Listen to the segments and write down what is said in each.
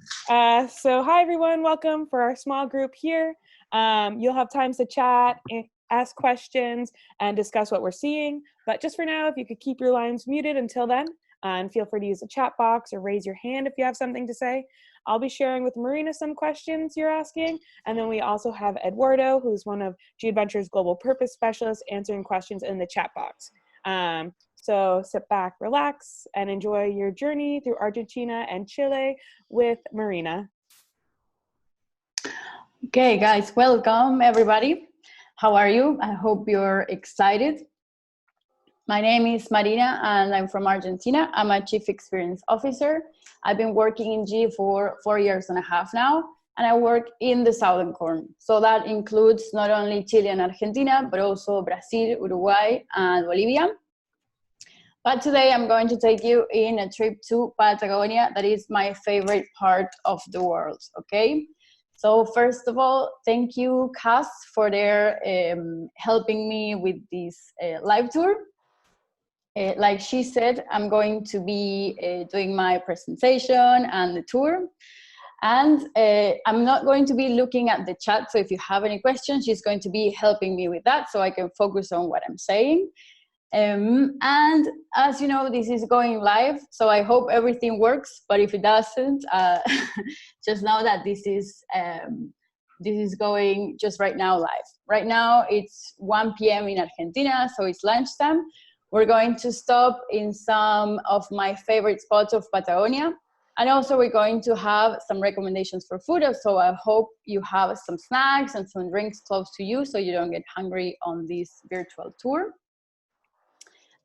So hi everyone, welcome for our small group here. You'll have times to chat, ask questions, and discuss what we're seeing. But just for now, if you could keep your lines muted until then, and feel free to use the chat box or raise your hand if you have something to say. I'll be sharing with Marina some questions you're asking, and then we also have Eduardo, who's one of Gadventures' global purpose specialists, answering questions in the chat box. So sit back, relax, and enjoy your journey through Argentina and Chile with Marina. Okay, guys, welcome everybody. How are you? I hope you're excited. My name is Marina and I'm from Argentina. I'm a Chief Experience Officer. I've been working in G for 4.5 years now, and I work in the Southern Cone. So that includes not only Chile and Argentina, but also Brazil, Uruguay, and Bolivia. But today I'm going to take you in a trip to Patagonia. That is my favorite part of the world, okay? So first of all, thank you, Cass, for their helping me with this live tour. Like she said, I'm going to be doing my presentation and the tour. And I'm not going to be looking at the chat, so if you have any questions, she's going to be helping me with that so I can focus on what I'm saying. And as you know, this is going live, so I hope everything works, but if it doesn't, just know that this is going just right now live. Right now it's 1 p.m. in Argentina, so it's lunchtime. We're going to stop in some of my favorite spots of Patagonia, and also we're going to have some recommendations for food, so I hope you have some snacks and some drinks close to you so you don't get hungry on this virtual tour.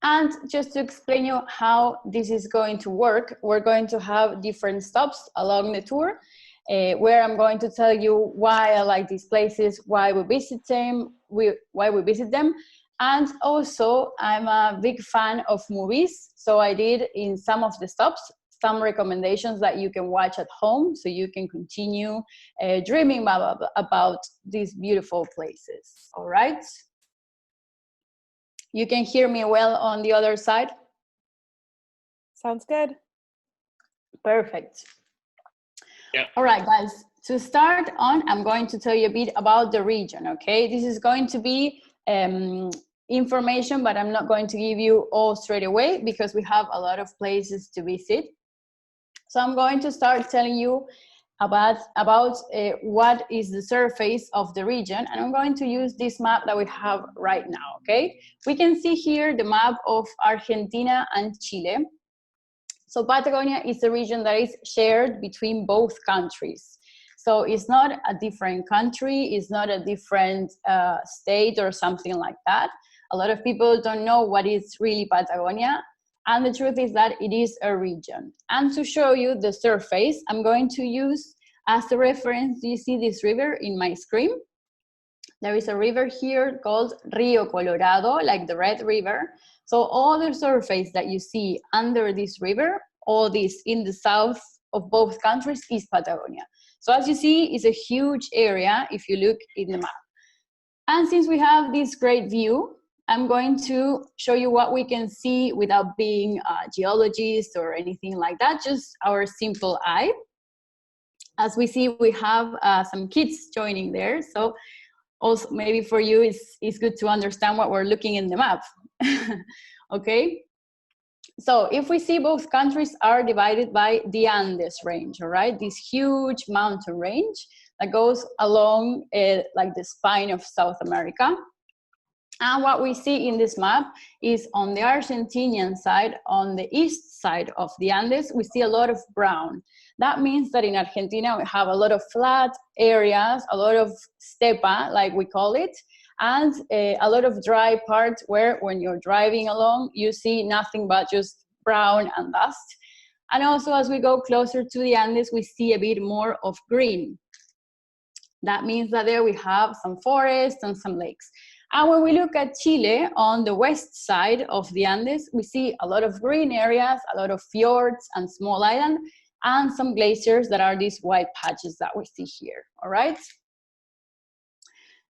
And just to explain you how this is going to work, we're going to have different stops along the tour where I'm going to tell you why I like these places, why we visit them, and also I'm a big fan of movies, so I did in some of the stops some recommendations that you can watch at home so you can continue dreaming about these beautiful places, all right? You can hear me well on the other side? Sounds good. Perfect. Yeah. All right, guys. To start on, I'm going to tell you a bit about the region, okay? This is going to be information, but I'm not going to give you all straight away because we have a lot of places to visit. So I'm going to start telling you about what is the surface of the region, and I'm going to use this map that we have right now, okay? We can see here the map of Argentina and Chile. So Patagonia is a region that is shared between both countries. So it's not a different country, it's not a different state or something like that. A lot of people don't know what is really Patagonia, and the truth is that it is a region. And to show you the surface, I'm going to use as a reference, you see this river in my screen? There is a river here called Rio Colorado, like the Red River. So all the surface that you see under this river, all this in the south of both countries is Patagonia. So as you see, it's a huge area if you look in the map. And since we have this great view, I'm going to show you what we can see without being a geologist or anything like that, just our simple eye. As we see, we have some kids joining there. So also maybe for you, it's good to understand what we're looking in the map, okay? So if we see both countries are divided by the Andes range, all right? This huge mountain range that goes along like the spine of South America. And what we see in this map is on the Argentinian side, on the east side of the Andes, we see a lot of brown. That means that in Argentina, we have a lot of flat areas, a lot of steppe, like we call it, and a lot of dry parts where when you're driving along, you see nothing but just brown and dust. And also as we go closer to the Andes, we see a bit more of green. That means that there we have some forests and some lakes. And when we look at Chile, on the west side of the Andes, we see a lot of green areas, a lot of fjords and small islands, and some glaciers that are these white patches that we see here, all right?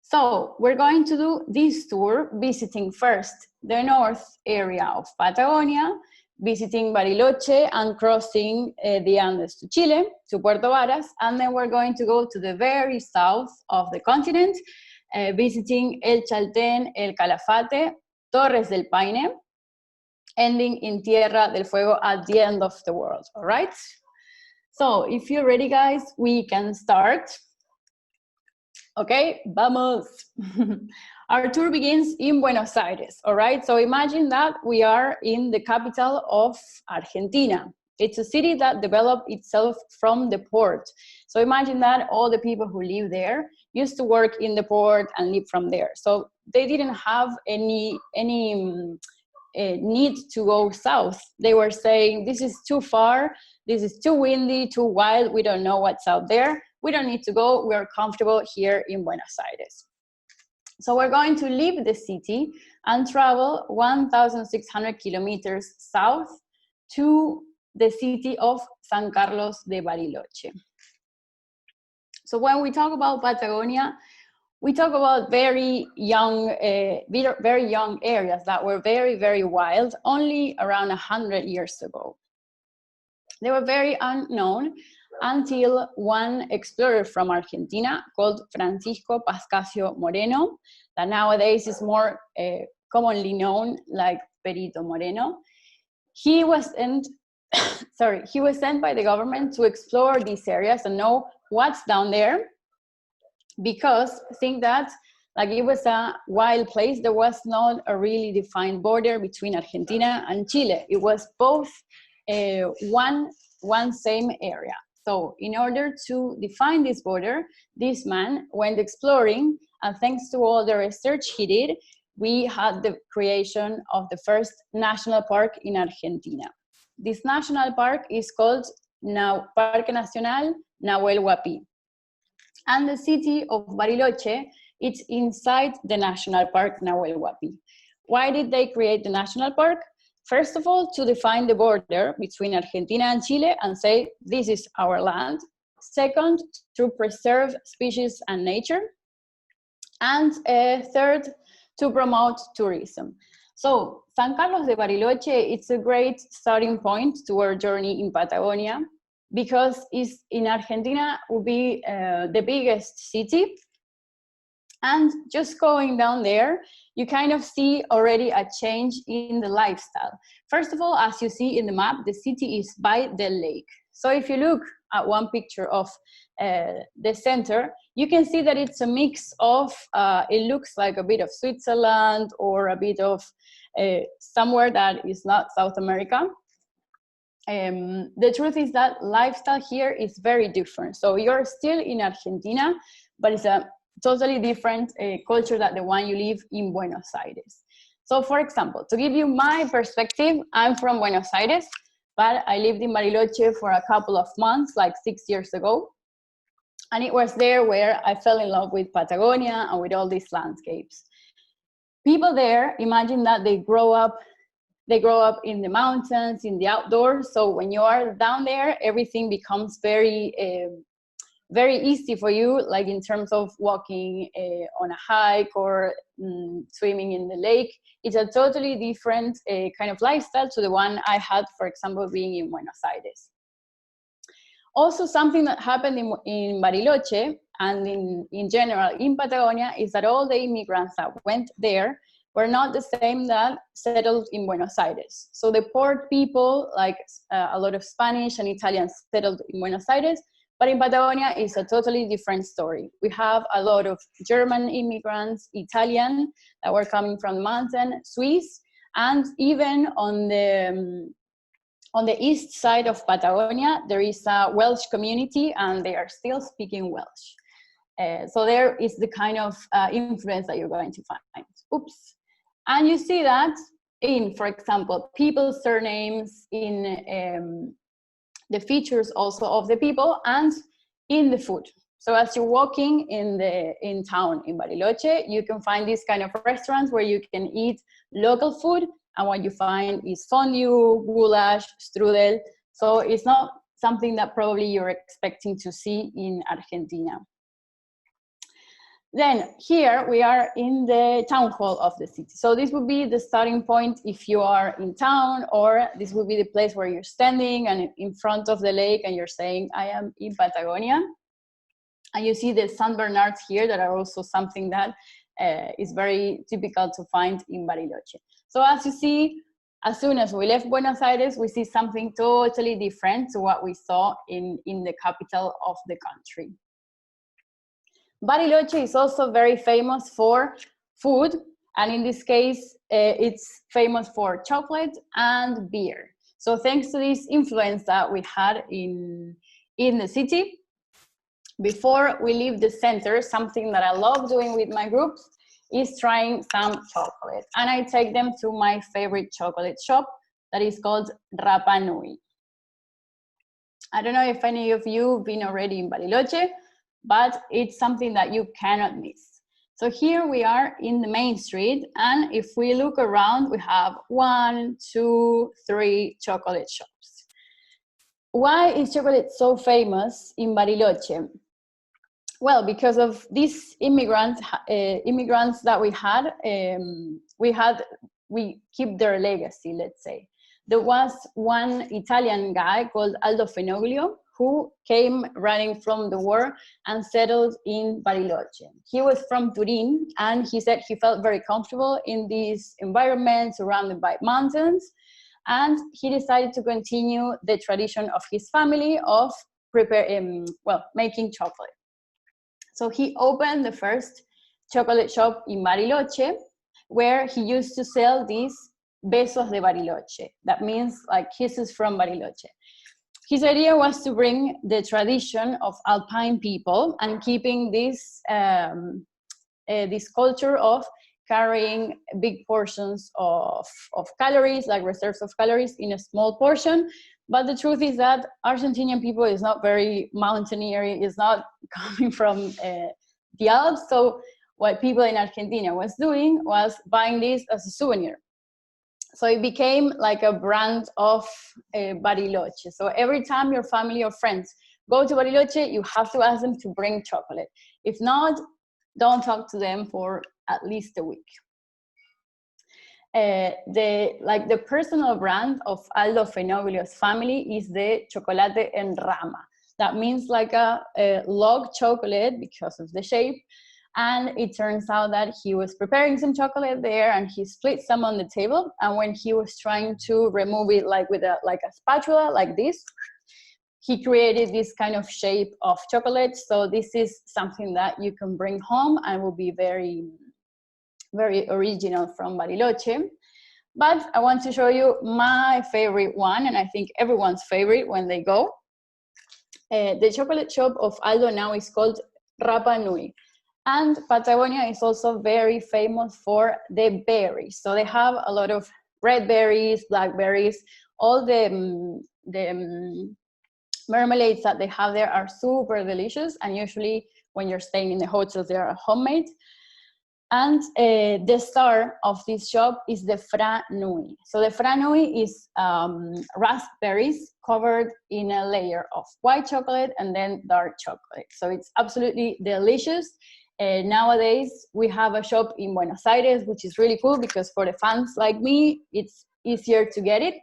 So we're going to do this tour visiting first the north area of Patagonia, visiting Bariloche and crossing the Andes to Chile, to Puerto Varas, and then we're going to go to the very south of the continent, visiting El Chaltén, El Calafate, Torres del Paine, ending in Tierra del Fuego at the end of the world, all right? So if you're ready, guys, we can start. Okay, vamos. Our tour begins in Buenos Aires, all right? So imagine that we are in the capital of Argentina. It's a city that developed itself from the port. So imagine that all the people who live there used to work in the port and live from there. So they didn't have any need to go south. They were saying, this is too far, this is too windy, too wild, we don't know what's out there. We don't need to go, we're comfortable here in Buenos Aires. So we're going to leave the city and travel 1,600 kilometers south to the city of San Carlos de Bariloche. So when we talk about Patagonia, we talk about very young areas that were very, very wild, only around 100 years ago. They were very unknown until one explorer from Argentina called Francisco Pascasio Moreno, that nowadays is more commonly known like Perito Moreno. He was sent, he was sent by the government to explore these areas and know what's down there, because I think that like it was a wild place. There was not a really defined border between Argentina and Chile. It was both one same area. So in order to define this border, this man went exploring, and thanks to all the research he did, we had the creation of the first national park in Argentina. This national park is called Parque Nacional Nahuel Huapi. And the city of Bariloche, it's inside the national park Nahuel Huapi. Why did they create the national park? First of all, to define the border between Argentina and Chile and say, this is our land. Second, to preserve species and nature. And third, to promote tourism. So San Carlos de Bariloche, it's a great starting point to our journey in Patagonia, because it's in Argentina will be the biggest city. And just going down there, you kind of see already a change in the lifestyle. First of all, as you see in the map, the city is by the lake. So if you look at one picture of the center, you can see that it's a mix of, it looks like a bit of Switzerland or a bit of somewhere that is not South America. The truth is that lifestyle here is very different. So you're still in Argentina, but it's a totally different culture than the one you live in Buenos Aires. So for example, to give you my perspective, I'm from Buenos Aires, but I lived in Bariloche for a couple of months, like 6 years ago. And it was there where I fell in love with Patagonia and with all these landscapes. People there, imagine that they grow up in the mountains, in the outdoors. So when you are down there, everything becomes very easy for you, like in terms of walking on a hike or swimming in the lake. It's a totally different kind of lifestyle to the one I had, for example, being in Buenos Aires. Also, something that happened in Bariloche and in general in Patagonia is that all the immigrants that went there were not the same that settled in Buenos Aires. So the port people, like a lot of Spanish and Italians settled in Buenos Aires, but in Patagonia it's a totally different story. We have a lot of German immigrants, Italian, that were coming from the mountain, Swiss, and even on the east side of Patagonia, there is a Welsh community and they are still speaking Welsh. So there is the kind of influence that you're going to find. Oops. And you see that in, for example, people's surnames, in the features also of the people, and in the food. So as you're walking in town in Bariloche, you can find these kind of restaurants where you can eat local food, and what you find is fondue, goulash, strudel. So it's not something that probably you're expecting to see in Argentina. Then here we are in the town hall of the city. So this would be the starting point if you are in town, or this would be the place where you're standing and in front of the lake and you're saying, I am in Patagonia. And you see the San Bernards here that are also something that is very typical to find in Bariloche. So as you see, as soon as we left Buenos Aires, we see something totally different to what we saw in the capital of the country. Bariloche is also very famous for food, and in this case, it's famous for chocolate and beer. So thanks to this influence that we had in the city, before we leave the center, something that I love doing with my groups is trying some chocolate. And I take them to my favorite chocolate shop that is called Rapa Nui. I don't know if any of you have been already in Bariloche, but it's something that you cannot miss. So here we are in the main street, and if we look around, we have 1, 2, 3 chocolate shops. Why is chocolate so famous in Bariloche? Well, because of these immigrants that we keep their legacy, let's say. There was one Italian guy called Aldo Fenoglio who came running from the war and settled in Bariloche. He was from Turin, and he said he felt very comfortable in this environment surrounded by mountains, and he decided to continue the tradition of his family of making chocolate. So he opened the first chocolate shop in Bariloche, where he used to sell these besos de Bariloche. That means like kisses from Bariloche. His idea was to bring the tradition of Alpine people and keeping this culture of carrying big portions of calories, like reserves of calories, in a small portion. But the truth is that Argentinian people is not very mountaineering, is not coming from the Alps. So what people in Argentina was doing was buying this as a souvenir. So it became like a brand of Bariloche. So every time your family or friends go to Bariloche, you have to ask them to bring chocolate. If not, don't talk to them for at least a week. The personal brand of Aldo Fenoglio's family is the chocolate en rama. That means like a log chocolate because of the shape. And it turns out that he was preparing some chocolate there, and he split some on the table. And when he was trying to remove it with a spatula like this, he created this kind of shape of chocolate. So this is something that you can bring home and will be very, very original from Bariloche. But I want to show you my favorite one, and I think everyone's favorite when they go. The chocolate shop of Aldo now is called Rapa Nui. And Patagonia is also very famous for the berries. So they have a lot of red berries, blackberries, all the marmalades that they have there are super delicious. And usually when you're staying in the hotels, they are homemade. And the star of this shop is the Fra Nui. So the Fra Nui is raspberries covered in a layer of white chocolate and then dark chocolate. So it's absolutely delicious. Nowadays, we have a shop in Buenos Aires, which is really cool because for the fans like me, it's easier to get it.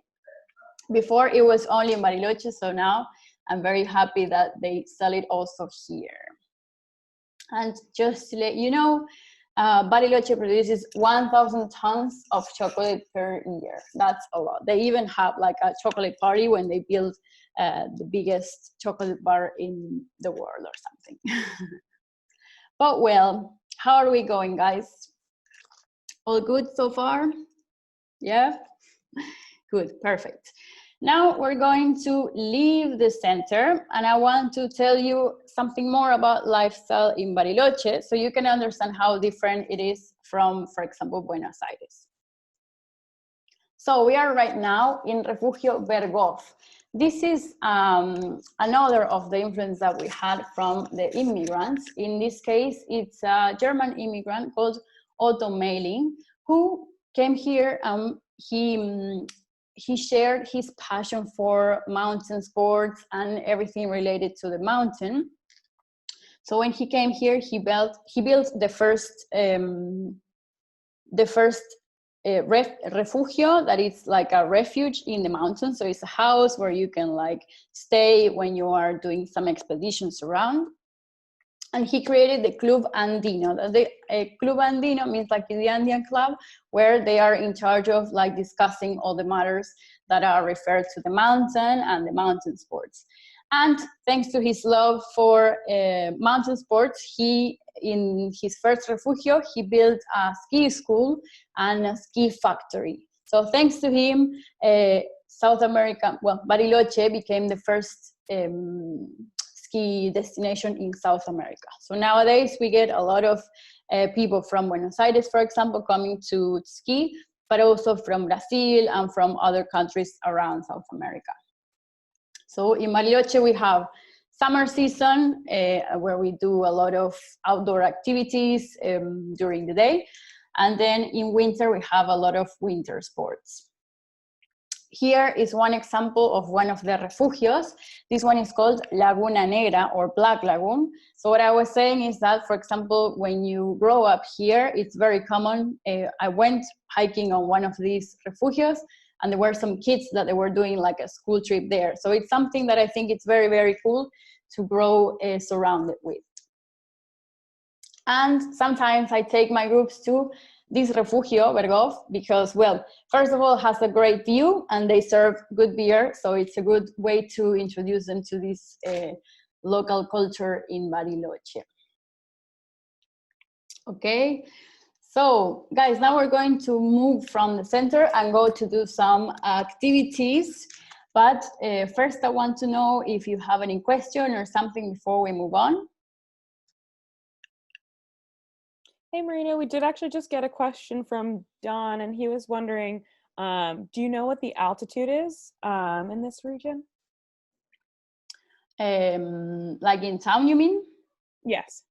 Before, it was only in Bariloche, so now I'm very happy that they sell it also here. And just to let you know, Bariloche produces 1,000 tons of chocolate per year. That's a lot. They even have like a chocolate party when they build the biggest chocolate bar in the world or something. But well, how are we going, guys? All good so far? Yeah? Good, perfect. Now we're going to leave the center, and I want to tell you something more about lifestyle in Bariloche so you can understand how different it is from, for example, Buenos Aires. So we are right now in Refugio Berghoff. This is another of the influence that we had from the immigrants. In this case, it's a German immigrant called Otto Mehling, who came here and he shared his passion for mountain sports and everything related to the mountain. So when he came here, he built the first refugio, that is like a refuge in the mountains. So it's a house where you can like stay when you are doing some expeditions around. And he created the Club Andino. The Club Andino means like the Andean club, where they are in charge of like discussing all the matters that are referred to the mountain and the mountain sports. And thanks to his love for mountain sports, in his first refugio, he built a ski school and a ski factory. So thanks to him, South America, well, Bariloche became the first ski destination in South America. So nowadays we get a lot of people from Buenos Aires, for example, coming to ski, but also from Brazil and from other countries around South America. So in Bariloche we have summer season where we do a lot of outdoor activities during the day. And then in winter we have a lot of winter sports. Here is one example of one of the refugios. This one is called Laguna Negra or Black Lagoon. So what I was saying is that, for example, when you grow up here, it's very common. I went hiking on one of these refugios, and there were some kids that they were doing like a school trip there. So it's something that I think it's very, very cool to grow surrounded with. And sometimes I take my groups to this refugio, Berghof, because, well, first of all, it has a great view and they serve good beer. So it's a good way to introduce them to this local culture in Bariloche. Okay, so guys, now we're going to move from the center and go to do some activities. But first I want to know if you have any question or something before we move on. Hey Marina, we did actually just get a question from Don, and he was wondering, do you know what the altitude is in this region? Like in town, you mean? Yes.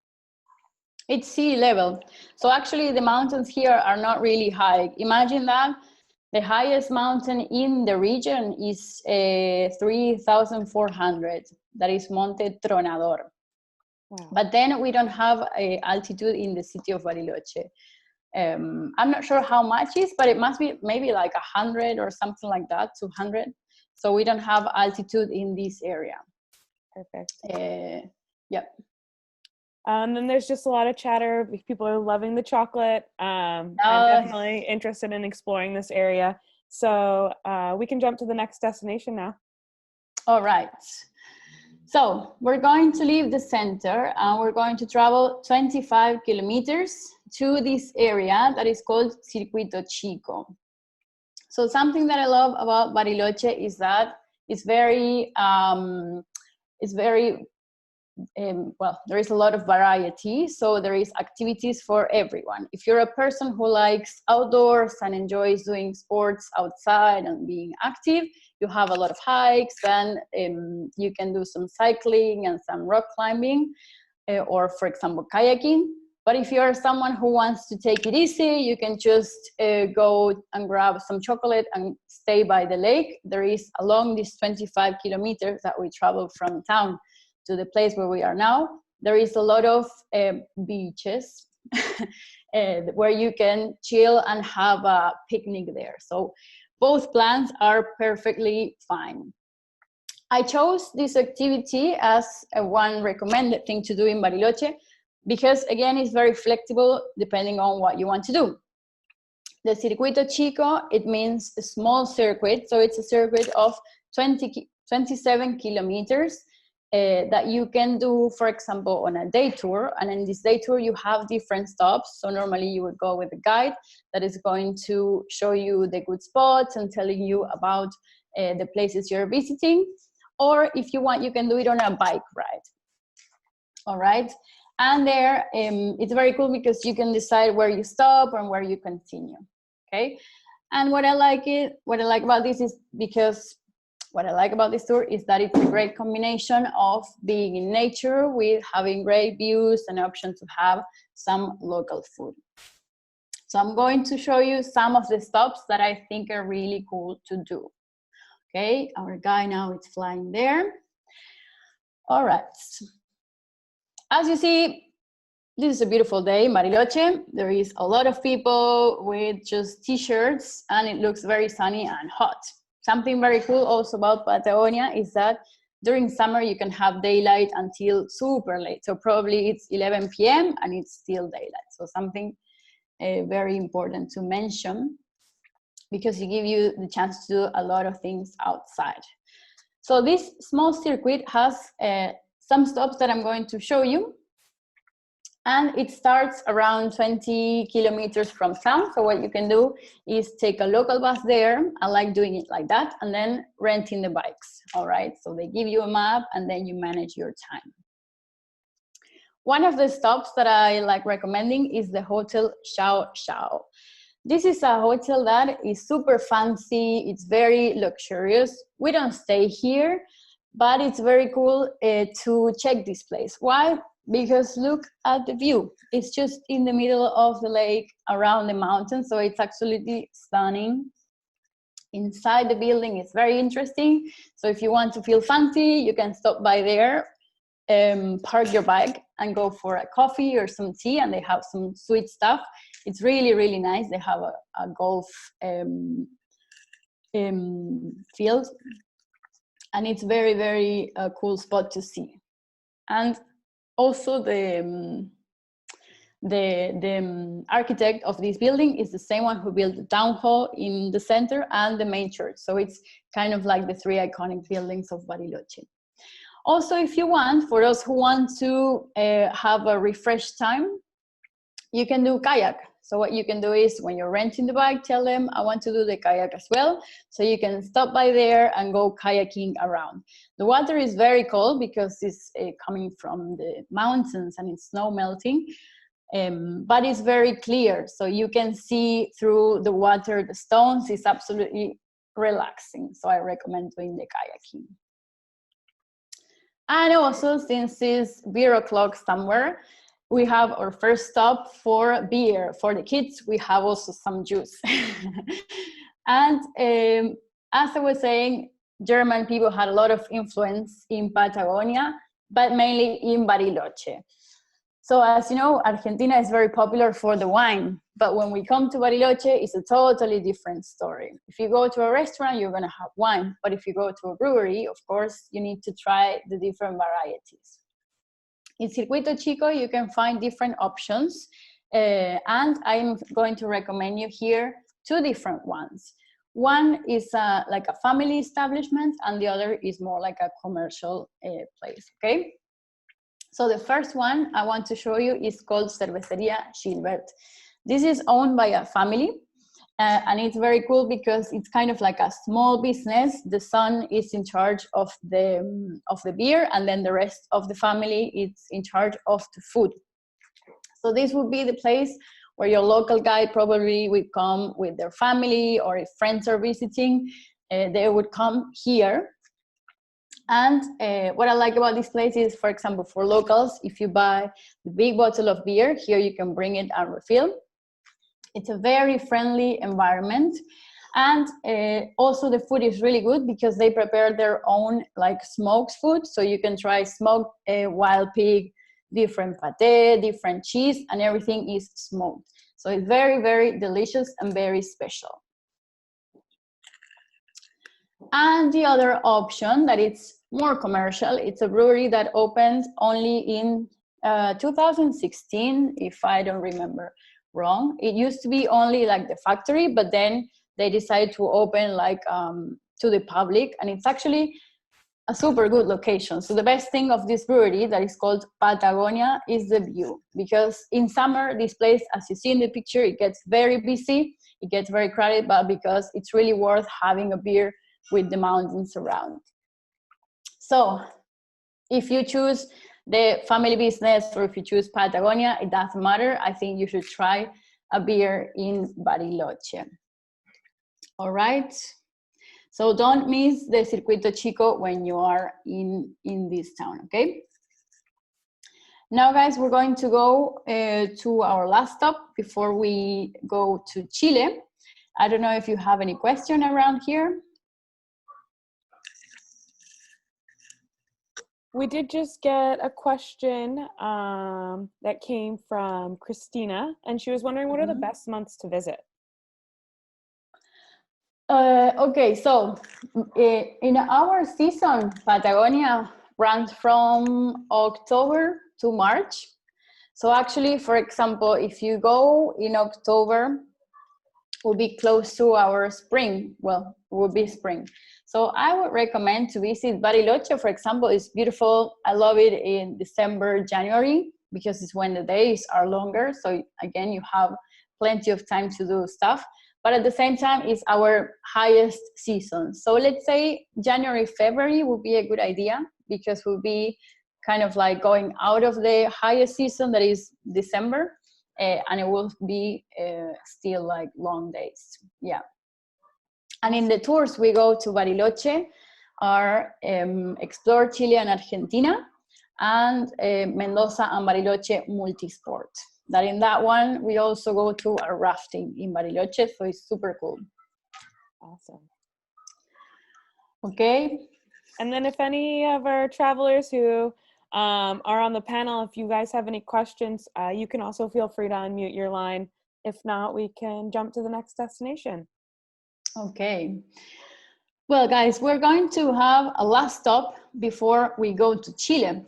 It's sea level. So actually the mountains here are not really high. Imagine that the highest mountain in the region is 3,400. That is Monte Tronador. Wow. But then we don't have altitude in the city of Bariloche. I'm not sure how much is, but it must be maybe like 100 or something like that, 200. So we don't have altitude in this area. Perfect. Yep. And then there's just a lot of chatter. People are loving the chocolate. I'm definitely interested in exploring this area. So we can jump to the next destination now. All right. So we're going to leave the center and we're going to travel 25 kilometers to this area that is called Circuito Chico. So something that I love about Bariloche is that it's very, well, there is a lot of variety. So there is activities for everyone. If you're a person who likes outdoors and enjoys doing sports outside and being active, you have a lot of hikes, and you can do some cycling and some rock climbing, or for example, kayaking. But if you're someone who wants to take it easy, you can just go and grab some chocolate and stay by the lake. There is, along these 25 kilometers that we travel from town to the place where we are now, there is a lot of beaches where you can chill and have a picnic there. So both plans are perfectly fine. I chose this activity as one recommended thing to do in Bariloche because, again, it's very flexible depending on what you want to do. The Circuito Chico, it means a small circuit. So it's a circuit of 27 kilometers that you can do, for example, on a day tour. And in this day tour, you have different stops. So normally you would go with a guide that is going to show you the good spots and telling you about the places you're visiting. Or if you want, you can do it on a bike ride. All right. And there, it's very cool because you can decide where you stop and where you continue. Okay. And what I like about this is because what I like about this tour is that it's a great combination of being in nature with having great views and option to have some local food. So I'm going to show you some of the stops that I think are really cool to do. Okay, our guy now is flying there. All right. as you see, this is a beautiful day in Bariloche. There is a lot of people with just t-shirts, and it looks very sunny and hot. Something very cool also about Patagonia is that during summer you can have daylight until super late. So probably it's 11 p.m. and it's still daylight. So something very important to mention, because it gives you the chance to do a lot of things outside. So this small circuit has some stops that I'm going to show you. And it starts around 20 kilometers from town. So what you can do is take a local bus there. I like doing it like that, and then renting the bikes, all right? So they give you a map and then you manage your time. One of the stops that I like recommending is the Hotel Xiao Xiao. This is a hotel that is super fancy. It's very luxurious. We don't stay here, but it's very cool to check this place. Why? Because look at the view. It's just in the middle of the lake around the mountains, so it's absolutely stunning. Inside the building is very interesting. So if you want to feel fancy, you can stop by there, park your bike and go for a coffee or some tea, and they have some sweet stuff. It's really, really nice. They have a golf field, and it's very, very cool spot to see. And also the architect of this building is the same one who built the town hall in the center and the main church. So it's kind of like the three iconic buildings of Bariloche. Also, if you want, for those who want to have a refresh time, you can do kayak. So what you can do is when you're renting the bike, tell them, I want to do the kayak as well. So you can stop by there and go kayaking around. The water is very cold because it's coming from the mountains and it's snow melting, but it's very clear. So you can see through the water, the stones. It's absolutely relaxing. So I recommend doing the kayaking. And also, since it's beer o'clock somewhere, we have our first stop for beer. For the kids, we have also some juice. And as I was saying, German people had a lot of influence in Patagonia, but mainly in Bariloche. So as you know, Argentina is very popular for the wine, but when we come to Bariloche, it's a totally different story. If you go to a restaurant, you're gonna have wine, but if you go to a brewery, of course, you need to try the different varieties. In Circuito Chico, you can find different options, and I'm going to recommend you here two different ones. One is like a family establishment, and the other is more like a commercial place, okay? So the first one I want to show you is called Cervecería Gilbert. This is owned by a family, and it's very cool because it's kind of like a small business. The son is in charge of the beer, and then the rest of the family is in charge of the food. So this would be the place where your local guy probably would come with their family, or if friends are visiting, they would come here. And what I like about this place is, for example, for locals, if you buy the big bottle of beer, here you can bring it and refill. It's a very friendly environment. And also the food is really good because they prepare their own like smoked food. So you can try smoked wild pig, different pate, different cheese, and everything is smoked. So it's very, very delicious and very special. And the other option that it's more commercial, it's a brewery that opened only in 2016, if I don't remember wrong. It used to be only like the factory, but then they decided to open like to the public, and it's actually a super good location. So the best thing of this brewery that is called Patagonia is the view, because in summer, this place, as you see in the picture, it gets very busy, it gets very crowded, but because it's really worth having a beer with the mountains around. So if you choose the family business or if you choose Patagonia, it doesn't matter. I think you should try a beer in Bariloche. All right. So don't miss the Circuito Chico when you are in this town, okay? Now, guys, we're going to go to our last stop before we go to Chile. I don't know if you have any question around here. We did just get a question that came from Christina, and she was wondering what are the best months to visit? Okay, so in our season, Patagonia runs from October to March. So actually, for example, if you go in October, will be close to our spring. Well, it will be spring. So I would recommend to visit Bariloche, for example. It's beautiful. I love it in December, January, because it's when the days are longer. So again, you have plenty of time to do stuff. But at the same time, it's our highest season. So let's say January, February would be a good idea, because we'll be kind of like going out of the highest season, that is December, and it will be still like long days. Yeah. And in the tours, we go to Bariloche, or explore Chile and Argentina, and Mendoza and Bariloche multisport. That in that one, we also go to a rafting in Bariloche, so it's super cool. Awesome. Okay. And then if any of our travelers who are on the panel, if you guys have any questions, you can also feel free to unmute your line. If not, we can jump to the next destination. Okay. Well, guys, we're going to have a last stop before we go to Chile.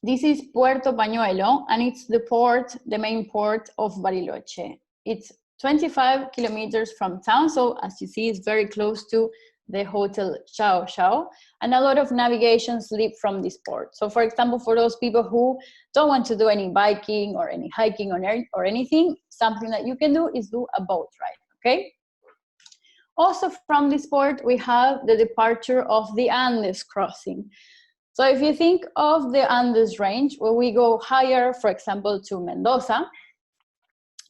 This is Puerto Pañuelo, and it's the main port of Bariloche. It's 25 kilometers from town, so as you see, it's very close to the hotel Xiao Xiao, and a lot of navigations lead from this port. So for example, for those people who don't want to do any biking or any hiking or anything, something that you can do is do a boat ride, okay? Also from this port, we have the departure of the Andes crossing. So if you think of the Andes range, where we go higher, for example, to Mendoza,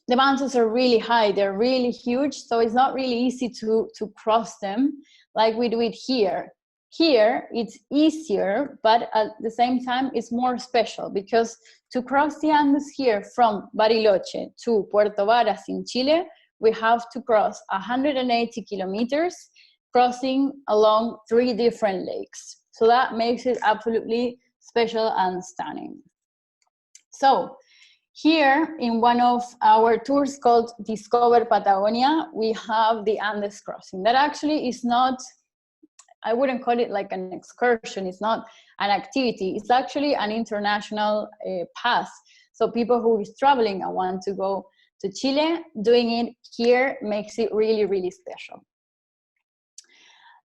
the mountains are really high, they're really huge, so it's not really easy to cross them like we do it here. Here, it's easier, but at the same time, it's more special, because to cross the Andes here from Bariloche to Puerto Varas in Chile, we have to cross 180 kilometers, crossing along 3 different lakes. So that makes it absolutely special and stunning. So here in one of our tours called Discover Patagonia, we have the Andes crossing. That actually is not, I wouldn't call it like an excursion, it's not an activity, it's actually an international pass. So people who is traveling and want to go to Chile, doing it here makes it really, really special.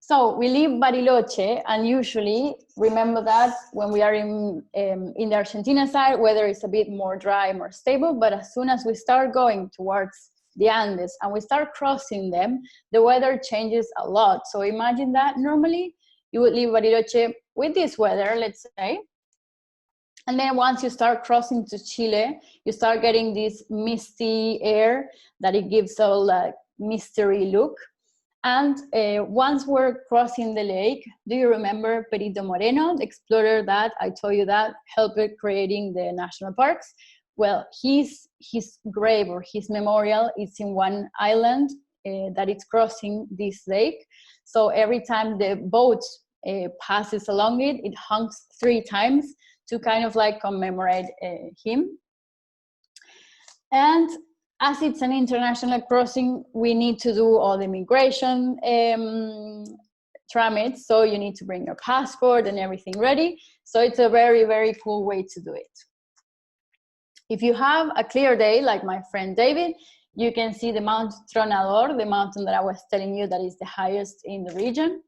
So we leave Bariloche, and usually, remember that when we are in the Argentina side, weather is a bit more dry, more stable, but as soon as we start going towards the Andes and we start crossing them, the weather changes a lot. So imagine that normally you would leave Bariloche with this weather, let's say, and then once you start crossing to Chile, you start getting this misty air that it gives a like mystery look. And once we're crossing the lake, do you remember Perito Moreno, the explorer that I told you that helped creating the national parks? Well, his grave or his memorial is in one island that is crossing this lake. So every time the boat passes along it, it honks 3 times to kind of like commemorate him. And as it's an international crossing, we need to do all the immigration tramits, so you need to bring your passport and everything ready. So it's a very, very cool way to do it. If you have a clear day, like my friend David, you can see the Mount Tronador, the mountain that I was telling you that is the highest in the region.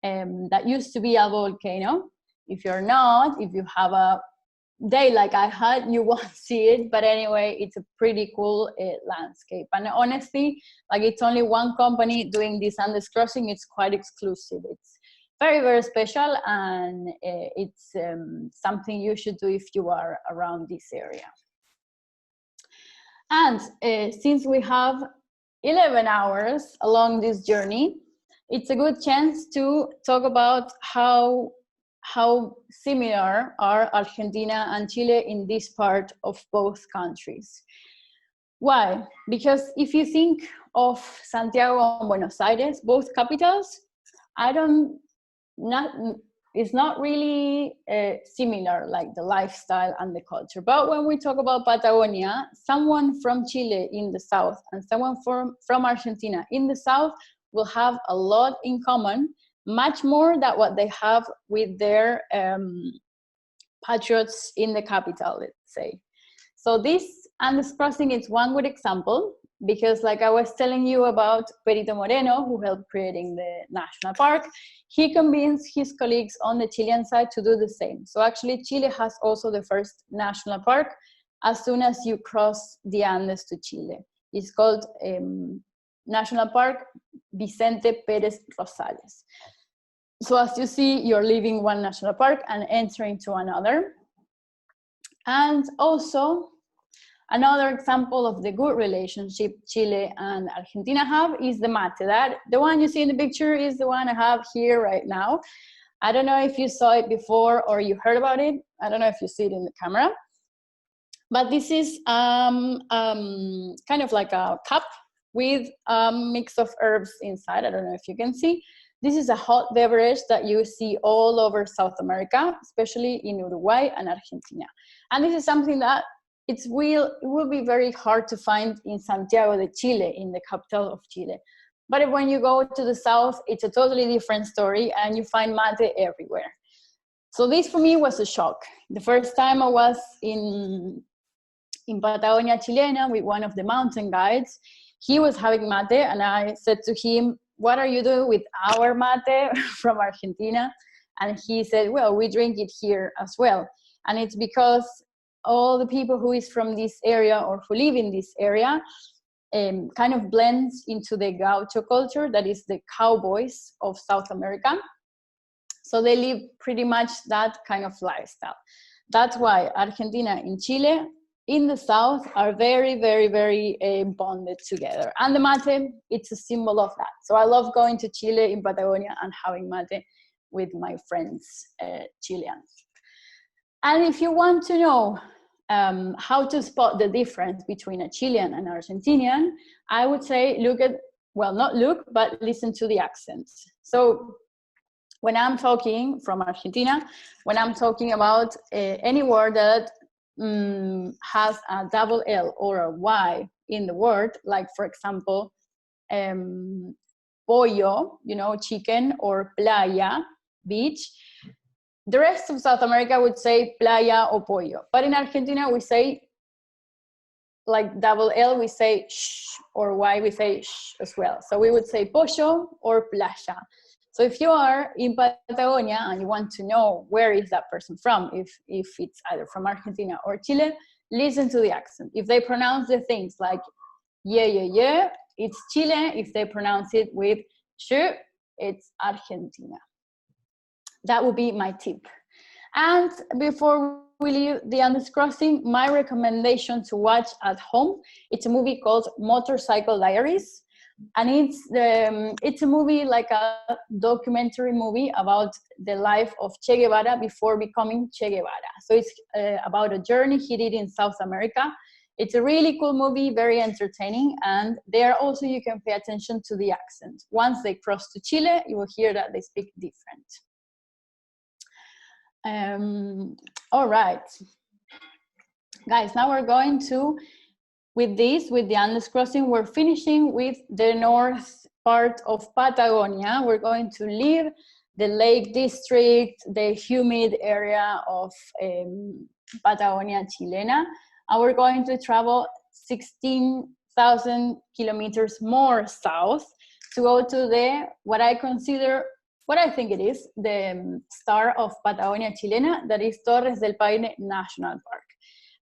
That used to be a volcano. If you're not, if you have a day like I had, you won't see it, but anyway, it's a pretty cool landscape. And honestly, like it's only one company doing this Andes crossing. It's quite exclusive. It's very, very special, and it's something you should do if you are around this area. And since we have 11 hours along this journey, it's a good chance to talk about how similar are Argentina and Chile in this part of both countries. Why? Because if you think of Santiago and Buenos Aires, both capitals, it's not really similar, like the lifestyle and the culture. But when we talk about Patagonia, someone from Chile in the south and someone from Argentina in the south will have a lot in common, much more than what they have with their patriots in the capital, let's say. So this Andes crossing is one good example, because like I was telling you about Perito Moreno, who helped creating the national park, he convinced his colleagues on the Chilean side to do the same. So actually Chile has also the first national park as soon as you cross the Andes to Chile. It's called National Park Vicente Pérez Rosales. So as you see, you're leaving one national park and entering to another. And also, another example of the good relationship Chile and Argentina have is the mate. That the one you see in the picture is the one I have here right now. I don't know if you saw it before or you heard about it. I don't know if you see it in the camera. But this is kind of like a cup with a mix of herbs inside. I don't know if you can see. This is a hot beverage that you see all over South America, especially in Uruguay and Argentina. And this is something that it will be very hard to find in Santiago de Chile, in the capital of Chile. But when you go to the south, it's a totally different story, and you find mate everywhere. So this for me was a shock. The first time I was in Patagonia Chilena with one of the mountain guides, he was having mate, and I said to him, "What are you doing with our mate from Argentina?" And he said, "Well, we drink it here as well." And it's because all the people who is from this area or who live in this area kind of blends into the gaucho culture, that is the cowboys of South America. So they live pretty much that kind of lifestyle. That's why Argentina and Chile in the south are very, very, very bonded together. And the mate, it's a symbol of that. So I love going to Chile in Patagonia and having mate with my friends, Chileans. And if you want to know how to spot the difference between a Chilean and Argentinian, I would say not look, but listen to the accents. So when I'm talking from Argentina, when I'm talking about any word that has a double L or a Y in the word, like for example, pollo, chicken, or playa, beach, the rest of South America would say playa or pollo. But in Argentina, we say, like double L, we say sh, or Y, we say sh as well. So we would say pollo or playa. So if you are in Patagonia and you want to know where is that person from, if it's either from Argentina or Chile, listen to the accent. If they pronounce the things like yeah, it's Chile. If they pronounce it with sh, it's Argentina. That would be my tip. And before we leave the Andes crossing, my recommendation to watch at home, it's a movie called Motorcycle Diaries. And it's a movie, like a documentary movie about the life of Che Guevara before becoming Che Guevara. So it's about a journey he did in South America. It's a really cool movie, very entertaining, and there also you can pay attention to the accent. Once they cross to Chile, you will hear that they speak different. All right, guys, now we're going to, with the Andes crossing, we're finishing with the north part of Patagonia. We're going to leave the Lake District, the humid area of Patagonia Chilena, and we're going to travel 16,000 kilometers more south to go to what I think it is, the star of Patagonia Chilena, that is Torres del Paine National Park.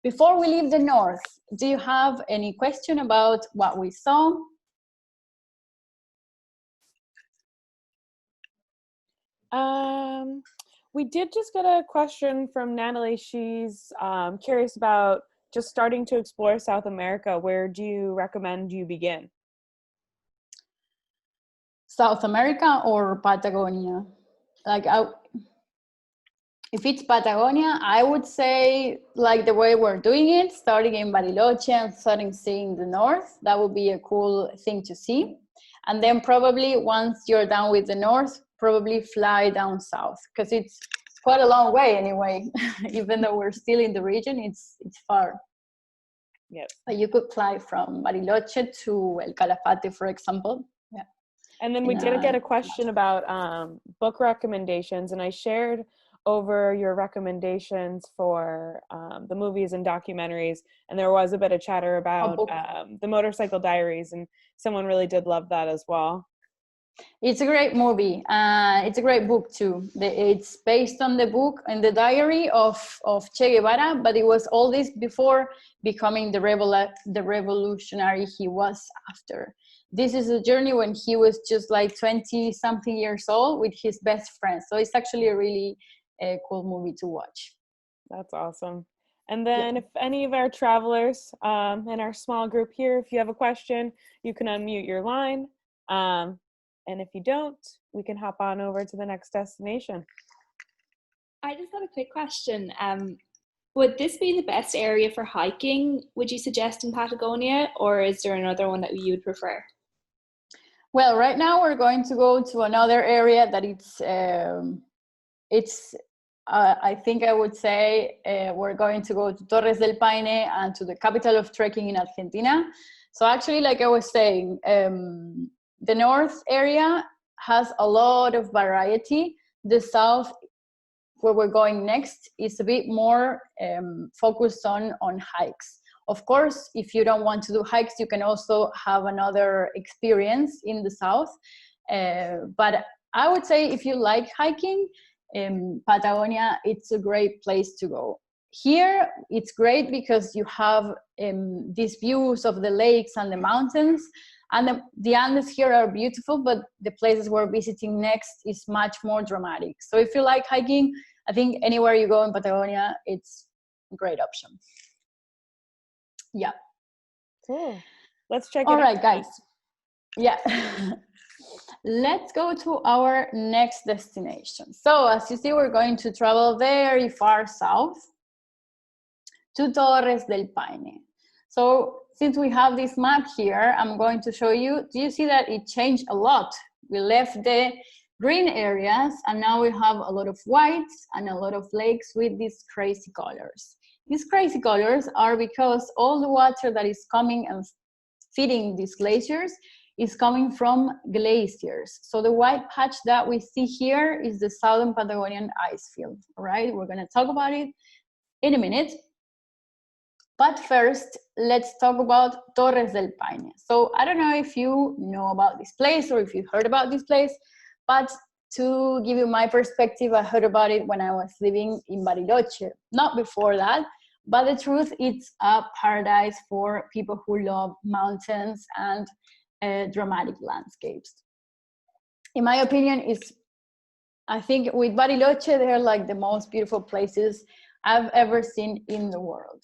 Before we leave the north, do you have any question about what we saw? We did just get a question from Natalie. She's curious about just starting to explore South America. Where do you recommend you begin? South America or Patagonia? If it's Patagonia, I would say, like the way we're doing it, starting in Bariloche and starting seeing the north. That would be a cool thing to see. And then probably once you're done with the north, probably fly down south, because it's quite a long way anyway. Even though we're still in the region, it's far. Yep. But you could fly from Bariloche to El Calafate, for example. Yeah. And then we did get a question about book recommendations, and I shared over your recommendations for the movies and documentaries, and there was a bit of chatter about the Motorcycle Diaries, and someone really did love that as well. It's a great movie. It's a great book too. It's based on the book and the diary of Che Guevara, but it was all this before becoming the revolutionary he was after. This is a journey when he was just like 20-something years old with his best friend. So it's actually a really cool movie to watch. That's awesome. And then if any of our travelers in our small group here, if you have a question, you can unmute your line. And if you don't, we can hop on over to the next destination. I just have a quick question. Would this be the best area for hiking, would you suggest, in Patagonia, or is there another one that you would prefer? Well, right now we're going to go to another area that I think I would say we're going to go to Torres del Paine and to the capital of trekking in Argentina. So actually, like I was saying, the north area has a lot of variety. The south, where we're going next, is a bit more focused on hikes. Of course, if you don't want to do hikes, you can also have another experience in the south. But I would say if you like hiking, Patagonia, it's a great place to go. Here, it's great because you have these views of the lakes and the mountains. And the Andes here are beautiful, but the places we're visiting next is much more dramatic. So if you like hiking, I think anywhere you go in Patagonia, it's a great option. Yeah. Cool. Let's check it out. All right, guys. Yeah. Let's go to our next destination. So as you see, we're going to travel very far south to Torres del Paine. So since we have this map here, I'm going to show you, do you see that it changed a lot? We left the green areas and now we have a lot of whites and a lot of lakes with these crazy colors. These crazy colors are because all the water that is coming and feeding these glaciers is coming from glaciers. So the white patch that we see here is the southern Patagonian ice field, all right? We're gonna talk about it in a minute. But first, let's talk about Torres del Paine. So I don't know if you know about this place or if you've heard about this place, but to give you my perspective, I heard about it when I was living in Bariloche, not before that, but the truth, it's a paradise for people who love mountains and dramatic landscapes. In my opinion, I think with Bariloche, they're like the most beautiful places I've ever seen in the world.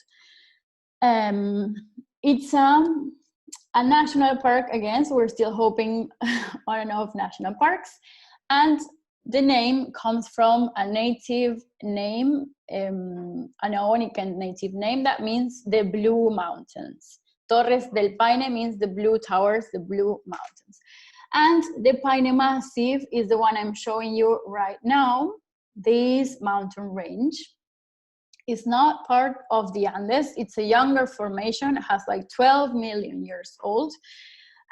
It's a national park again, so we're still hoping on enough national parks. And the name comes from a native name, an Aonican native name that means the Blue Mountains. Torres del Paine means the blue towers, the blue mountains. And the Paine Massif is the one I'm showing you right now. This mountain range is not part of the Andes. It's a younger formation. It has like 12 million years old.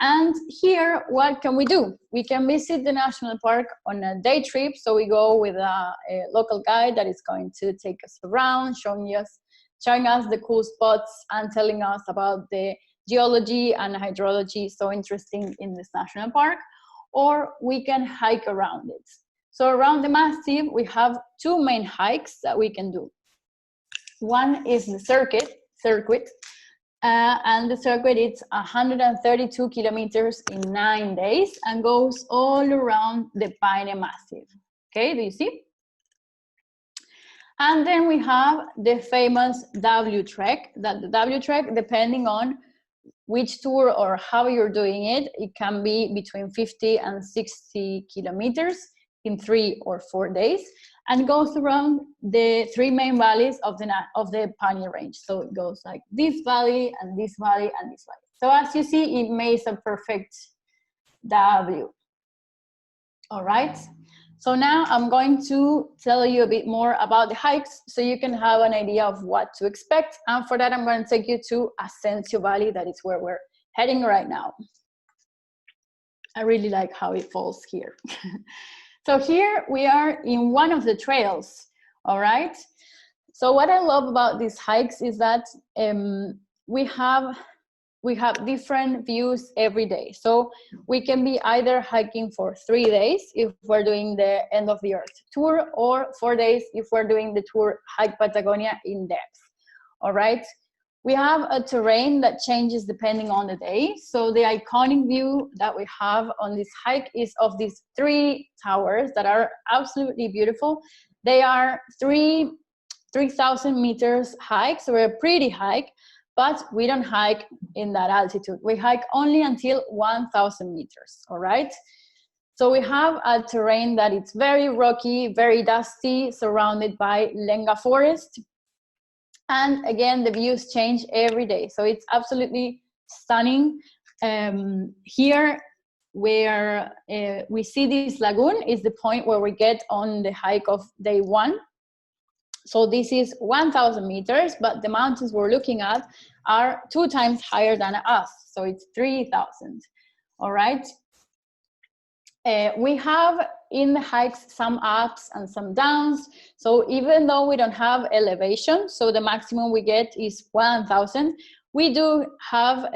And here, what can we do? We can visit the national park on a day trip. So we go with a local guide that is going to take us around, showing us the cool spots and telling us about the geology and hydrology so interesting in this national park. Or we can hike around it. So around the Massif, we have two main hikes that we can do. One is the circuit, and the circuit is 132 kilometers in 9 days and goes all around the Paine Massif. Okay, do you see? And then we have the famous W Trek. That the W Trek, depending on which tour or how you're doing it, it can be between 50 and 60 kilometers in 3 or 4 days, and goes around the 3 main valleys of the Paine range. So it goes like this valley and this valley and this valley. So as you see, it makes a perfect W. All right. So now I'm going to tell you a bit more about the hikes so you can have an idea of what to expect. And for that, I'm going to take you to Essentia Valley. That is where we're heading right now. I really like how it falls here. So here we are in one of the trails, all right? So what I love about these hikes is that we have different views every day. So we can be either hiking for 3 days if we're doing the End of the Earth tour, or 4 days if we're doing the tour Hike Patagonia in depth, all right? We have a terrain that changes depending on the day. So the iconic view that we have on this hike is of these 3 towers that are absolutely beautiful. They are 3,000 meters hike, so we're a pretty hike, but we don't hike in that altitude. We hike only until 1,000 meters, all right? So we have a terrain that it's very rocky, very dusty, surrounded by lenga forest. And again, the views change every day. So it's absolutely stunning. Here where we see this lagoon is the point where we get on the hike of day 1. So this is 1,000 meters, but the mountains we're looking at are 2 times higher than us. So it's 3,000, all right? We have in the hikes some ups and some downs. So even though we don't have elevation, so the maximum we get is 1,000, we do have up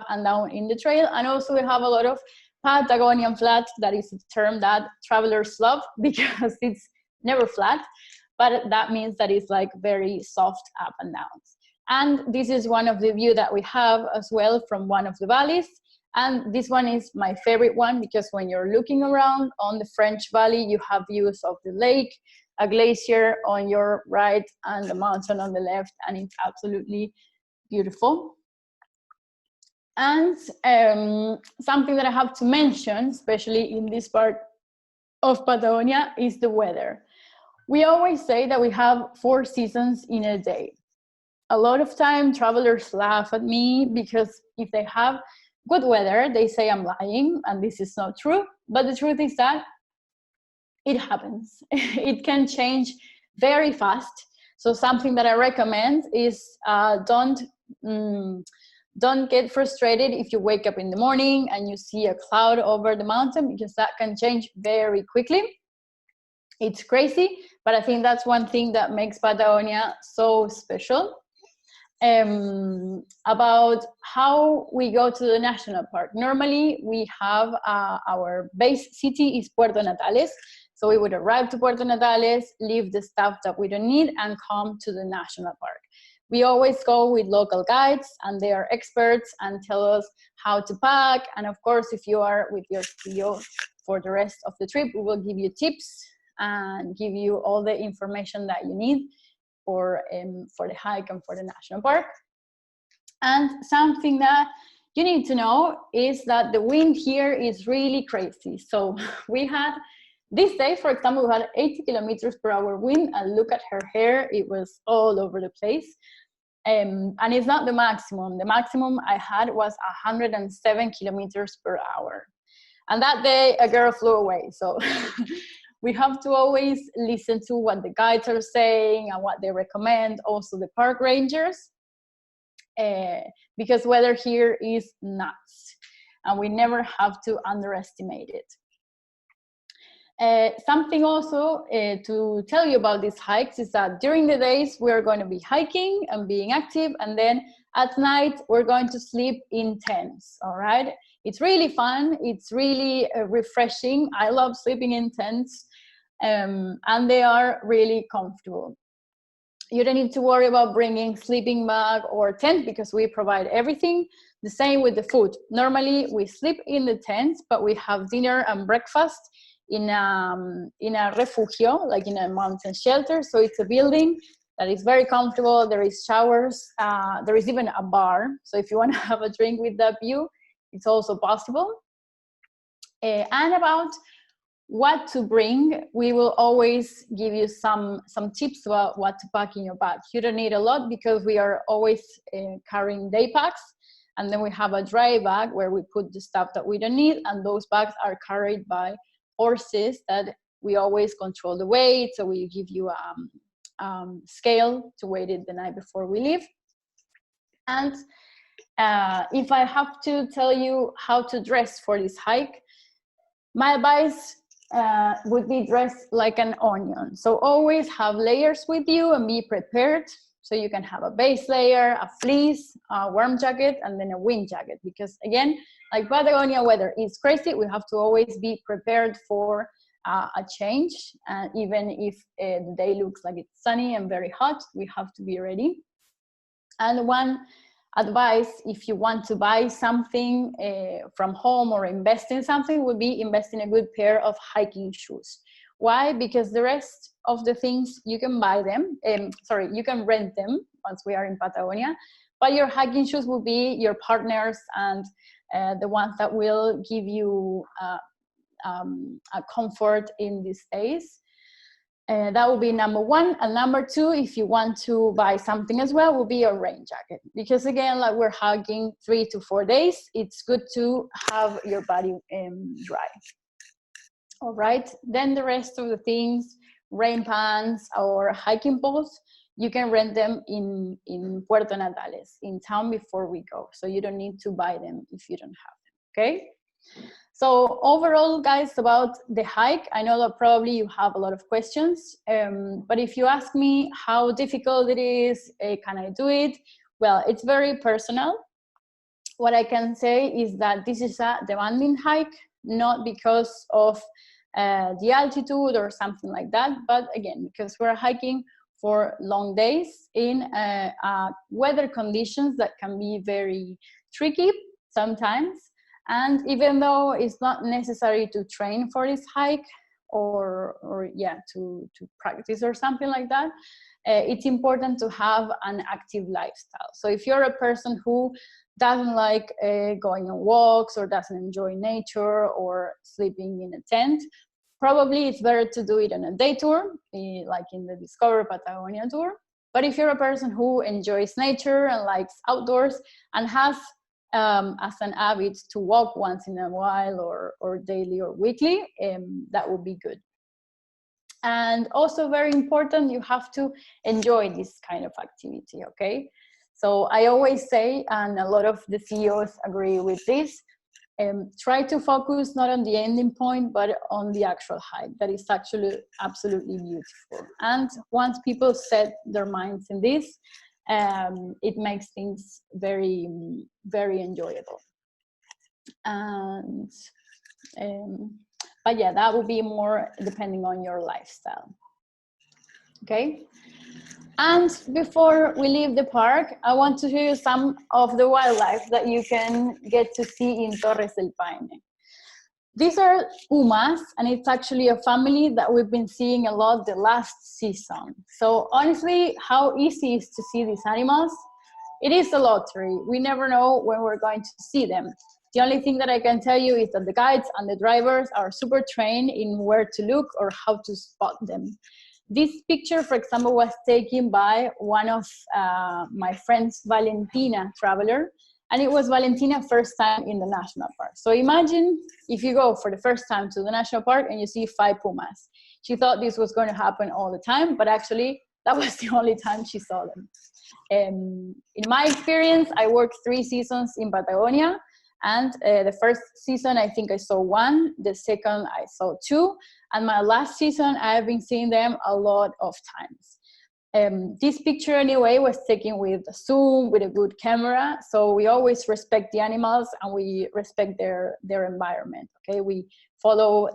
and down in the trail. And also we have a lot of Patagonian flat. That is a term that travelers love because it's never flat, but that means that it's like very soft up and downs. And this is one of the view that we have as well from one of the valleys. And this one is my favorite one because when you're looking around on the French Valley, you have views of the lake, a glacier on your right, and the mountain on the left, and it's absolutely beautiful. And something that I have to mention, especially in this part of Patagonia, is the weather. We always say that we have 4 seasons in a day. A lot of time travelers laugh at me because if they have good weather, they say I'm lying, and this is not true. But the truth is that it happens. It can change very fast. So something that I recommend is don't get frustrated if you wake up in the morning and you see a cloud over the mountain, because that can change very quickly. It's crazy, but I think that's one thing that makes Patagonia so special. About how we go to the national park. Normally, we have our base city is Puerto Natales. So we would arrive to Puerto Natales, leave the stuff that we don't need, and come to the national park. We always go with local guides, and they are experts and tell us how to pack. And of course, if you are with your CEO for the rest of the trip, we will give you tips and give you all the information that you need for the hike and for the national park. And something that you need to know is that the wind here is really crazy. So we had, this day, for example, we had 80 kilometers per hour wind, and look at her hair, it was all over the place. And it's not the maximum. The maximum I had was 107 kilometers per hour. And that day, a girl flew away. So we have to always listen to what the guides are saying and what they recommend, also the park rangers, because weather here is nuts, and we never have to underestimate it. Something also to tell you about these hikes is that during the days we're going to be hiking and being active, and then at night we're going to sleep in tents, all right? It's really fun, it's really refreshing. I love sleeping in tents, and they are really comfortable. You don't need to worry about bringing sleeping bag or tent because we provide everything. The same with the food. Normally we sleep in the tents, but we have dinner and breakfast in a refugio, like in a mountain shelter. So it's a building that is very comfortable. There is showers. There is even a bar. So if you want to have a drink with that view, it's also possible. And about what to bring, we will always give you some tips about what to pack in your bag. You don't need a lot because we are always carrying day packs. And then we have a dry bag where we put the stuff that we don't need, and those bags are carried by horses that we always control the weight. So we give you a scale to weigh it the night before we leave. And if I have to tell you how to dress for this hike, my advice would be dress like an onion. So always have layers with you and be prepared. So you can have a base layer, a fleece, a warm jacket, and then a wind jacket. Because again, like Patagonia weather is crazy, we have to always be prepared for a change. And even if the day looks like it's sunny and very hot, we have to be ready. And one advice, if you want to buy something from home or invest in something, would be invest in a good pair of hiking shoes. Why? Because the rest of the things you can buy them, you can rent them once we are in Patagonia, but your hiking shoes will be your partners and the ones that will give you a comfort in these days. That will be number one. And number two, if you want to buy something as well, will be a rain jacket. Because again, like we're hiking 3 to 4 days, it's good to have your body dry. All right, then the rest of the things, rain pants or hiking poles, you can rent them in Puerto Natales, in town before we go. So you don't need to buy them if you don't have them, okay? So overall, guys, about the hike, I know that probably you have a lot of questions, but if you ask me how difficult it is, can I do it? Well, it's very personal. What I can say is that this is a demanding hike, not because of the altitude or something like that, but again, because we're hiking for long days in weather conditions that can be very tricky sometimes. And even though it's not necessary to train for this hike or to practice or something like that, it's important to have an active lifestyle. So if you're a person who doesn't like going on walks or doesn't enjoy nature or sleeping in a tent, probably it's better to do it on a day tour, like in the Discover Patagonia tour. But if you're a person who enjoys nature and likes outdoors and has as an habit to walk once in a while or daily or weekly, that would be good. And also very important, you have to enjoy this kind of activity, okay? So I always say, and a lot of the CEOs agree with this, try to focus not on the ending point, but on the actual hike. That is actually absolutely beautiful. And once people set their minds in this, it makes things very, very enjoyable. And but yeah, that will be more depending on your lifestyle. Okay. And before we leave the park, I want to show you some of the wildlife that you can get to see in Torres del Paine. These are pumas, and it's actually a family that we've been seeing a lot the last season. So honestly, how easy is to see these animals? It is a lottery. We never know when we're going to see them. The only thing that I can tell you is that the guides and the drivers are super trained in where to look or how to spot them. This picture, for example, was taken by one of my friends, Valentina, traveler, and it was Valentina's first time in the national park. So imagine if you go for the first time to the national park and you see 5 pumas. She thought this was going to happen all the time, but actually that was the only time she saw them. In my experience, I worked 3 seasons in Patagonia, and the first season, I think I saw 1. The second, I saw 2. And my last season, I have been seeing them a lot of times. This picture, anyway, was taken with a zoom, with a good camera. So we always respect the animals and we respect their environment, okay? We follow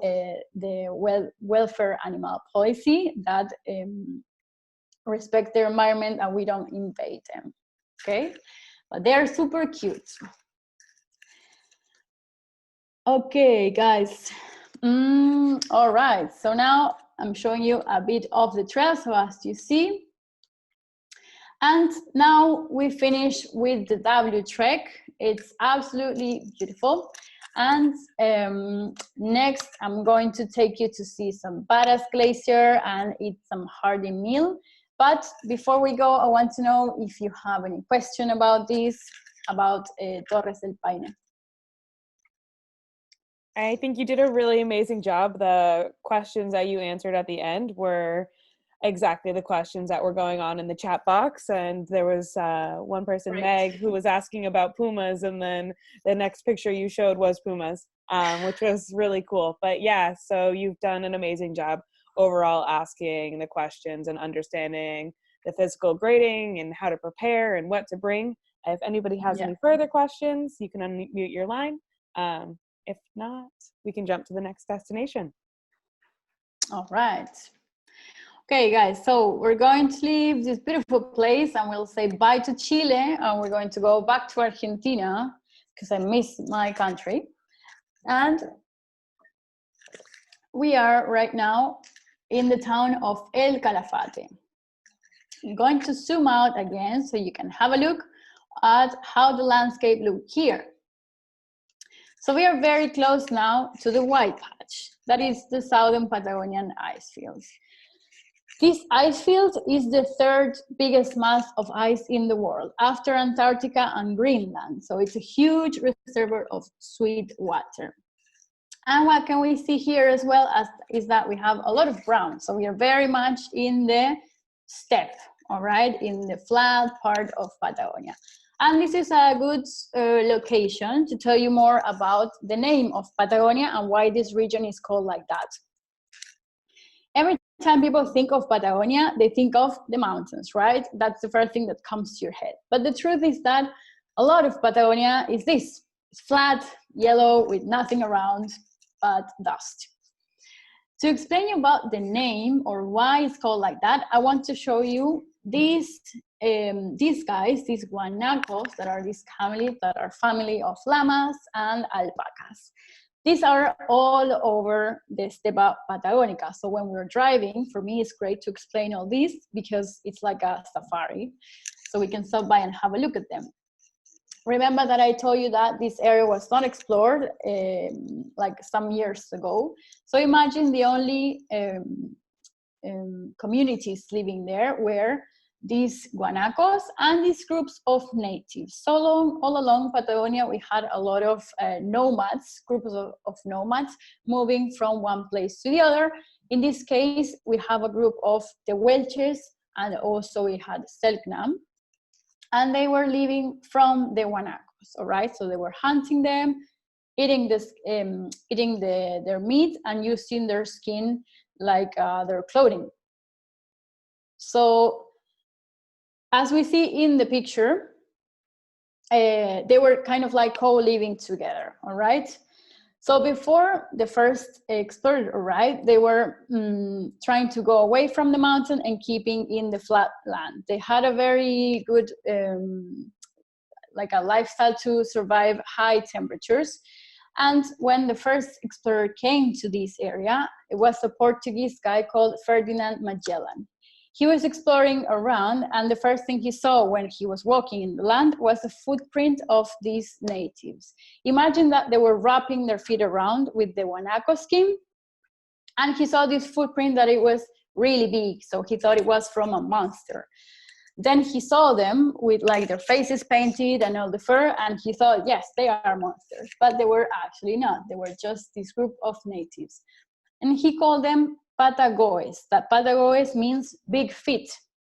the welfare animal policy that respect their environment and we don't invade them, okay? But they're super cute. Okay, guys. All right, so now I'm showing you a bit of the trail, so as you see. And now we finish with the W trek. It's absolutely beautiful. And next, I'm going to take you to see some badass glacier and eat some hearty meal. But before we go, I want to know if you have any question about this. about Torres del Paine. I think you did a really amazing job. The questions that you answered at the end were exactly the questions that were going on in the chat box. And there was one person, Great. Meg, who was asking about pumas, and then the next picture you showed was pumas, which was really cool. But yeah, so you've done an amazing job overall asking the questions and understanding the physical grading and how to prepare and what to bring. If anybody has any further questions, you can unmute your line. If not, we can jump to the next destination. All right. Okay, guys, so we're going to leave this beautiful place and we'll say bye to Chile, and we're going to go back to Argentina because I miss my country. And we are right now in the town of El Calafate. I'm going to zoom out again so you can have a look at how the landscape looks here. So we are very close now to the white patch. That is the southern Patagonian ice fields. This ice field is the third biggest mass of ice in the world after Antarctica and Greenland. So it's a huge reservoir of sweet water. And what can we see here as well as is that we have a lot of brown. So we are very much in the steppe, all right, in the flat part of Patagonia. And this is a good location to tell you more about the name of Patagonia and why this region is called like that. Every time people think of Patagonia, they think of the mountains, right? That's the first thing that comes to your head. But the truth is that a lot of Patagonia is this. It's flat, yellow, with nothing around but dust. To explain you about the name or why it's called like that, I want to show you these guys, these guanacos, that are this family, that are family of llamas and alpacas. These are all over the Stepa Patagonica. So when we're driving, for me, it's great to explain all this because it's like a safari. So we can stop by and have a look at them. Remember that I told you that this area was not explored like some years ago. So imagine the only communities living there were these guanacos and these groups of natives. So all along Patagonia, we had a lot of nomads, groups of nomads moving from one place to the other. In this case, we have a group of the Welches, and also we had Selknam, and they were living from the guanacos, all right? So they were hunting them, eating their meat and using their skin like their clothing. So as we see in the picture, they were kind of like co-living together, all right? So before the first explorer arrived, they were trying to go away from the mountain and keeping in the flat land. They had a very good, like a lifestyle to survive high temperatures. And when the first explorer came to this area, it was a Portuguese guy called Ferdinand Magellan. He was exploring around, and the first thing he saw when he was walking in the land was the footprint of these natives. Imagine that they were wrapping their feet around with the guanaco skin, and he saw this footprint that it was really big, so he thought it was from a monster. Then he saw them with like their faces painted and all the fur, and he thought, yes, they are monsters, but they were actually not. They were just this group of natives. And he called them Patagoes. That Patagoes means big feet.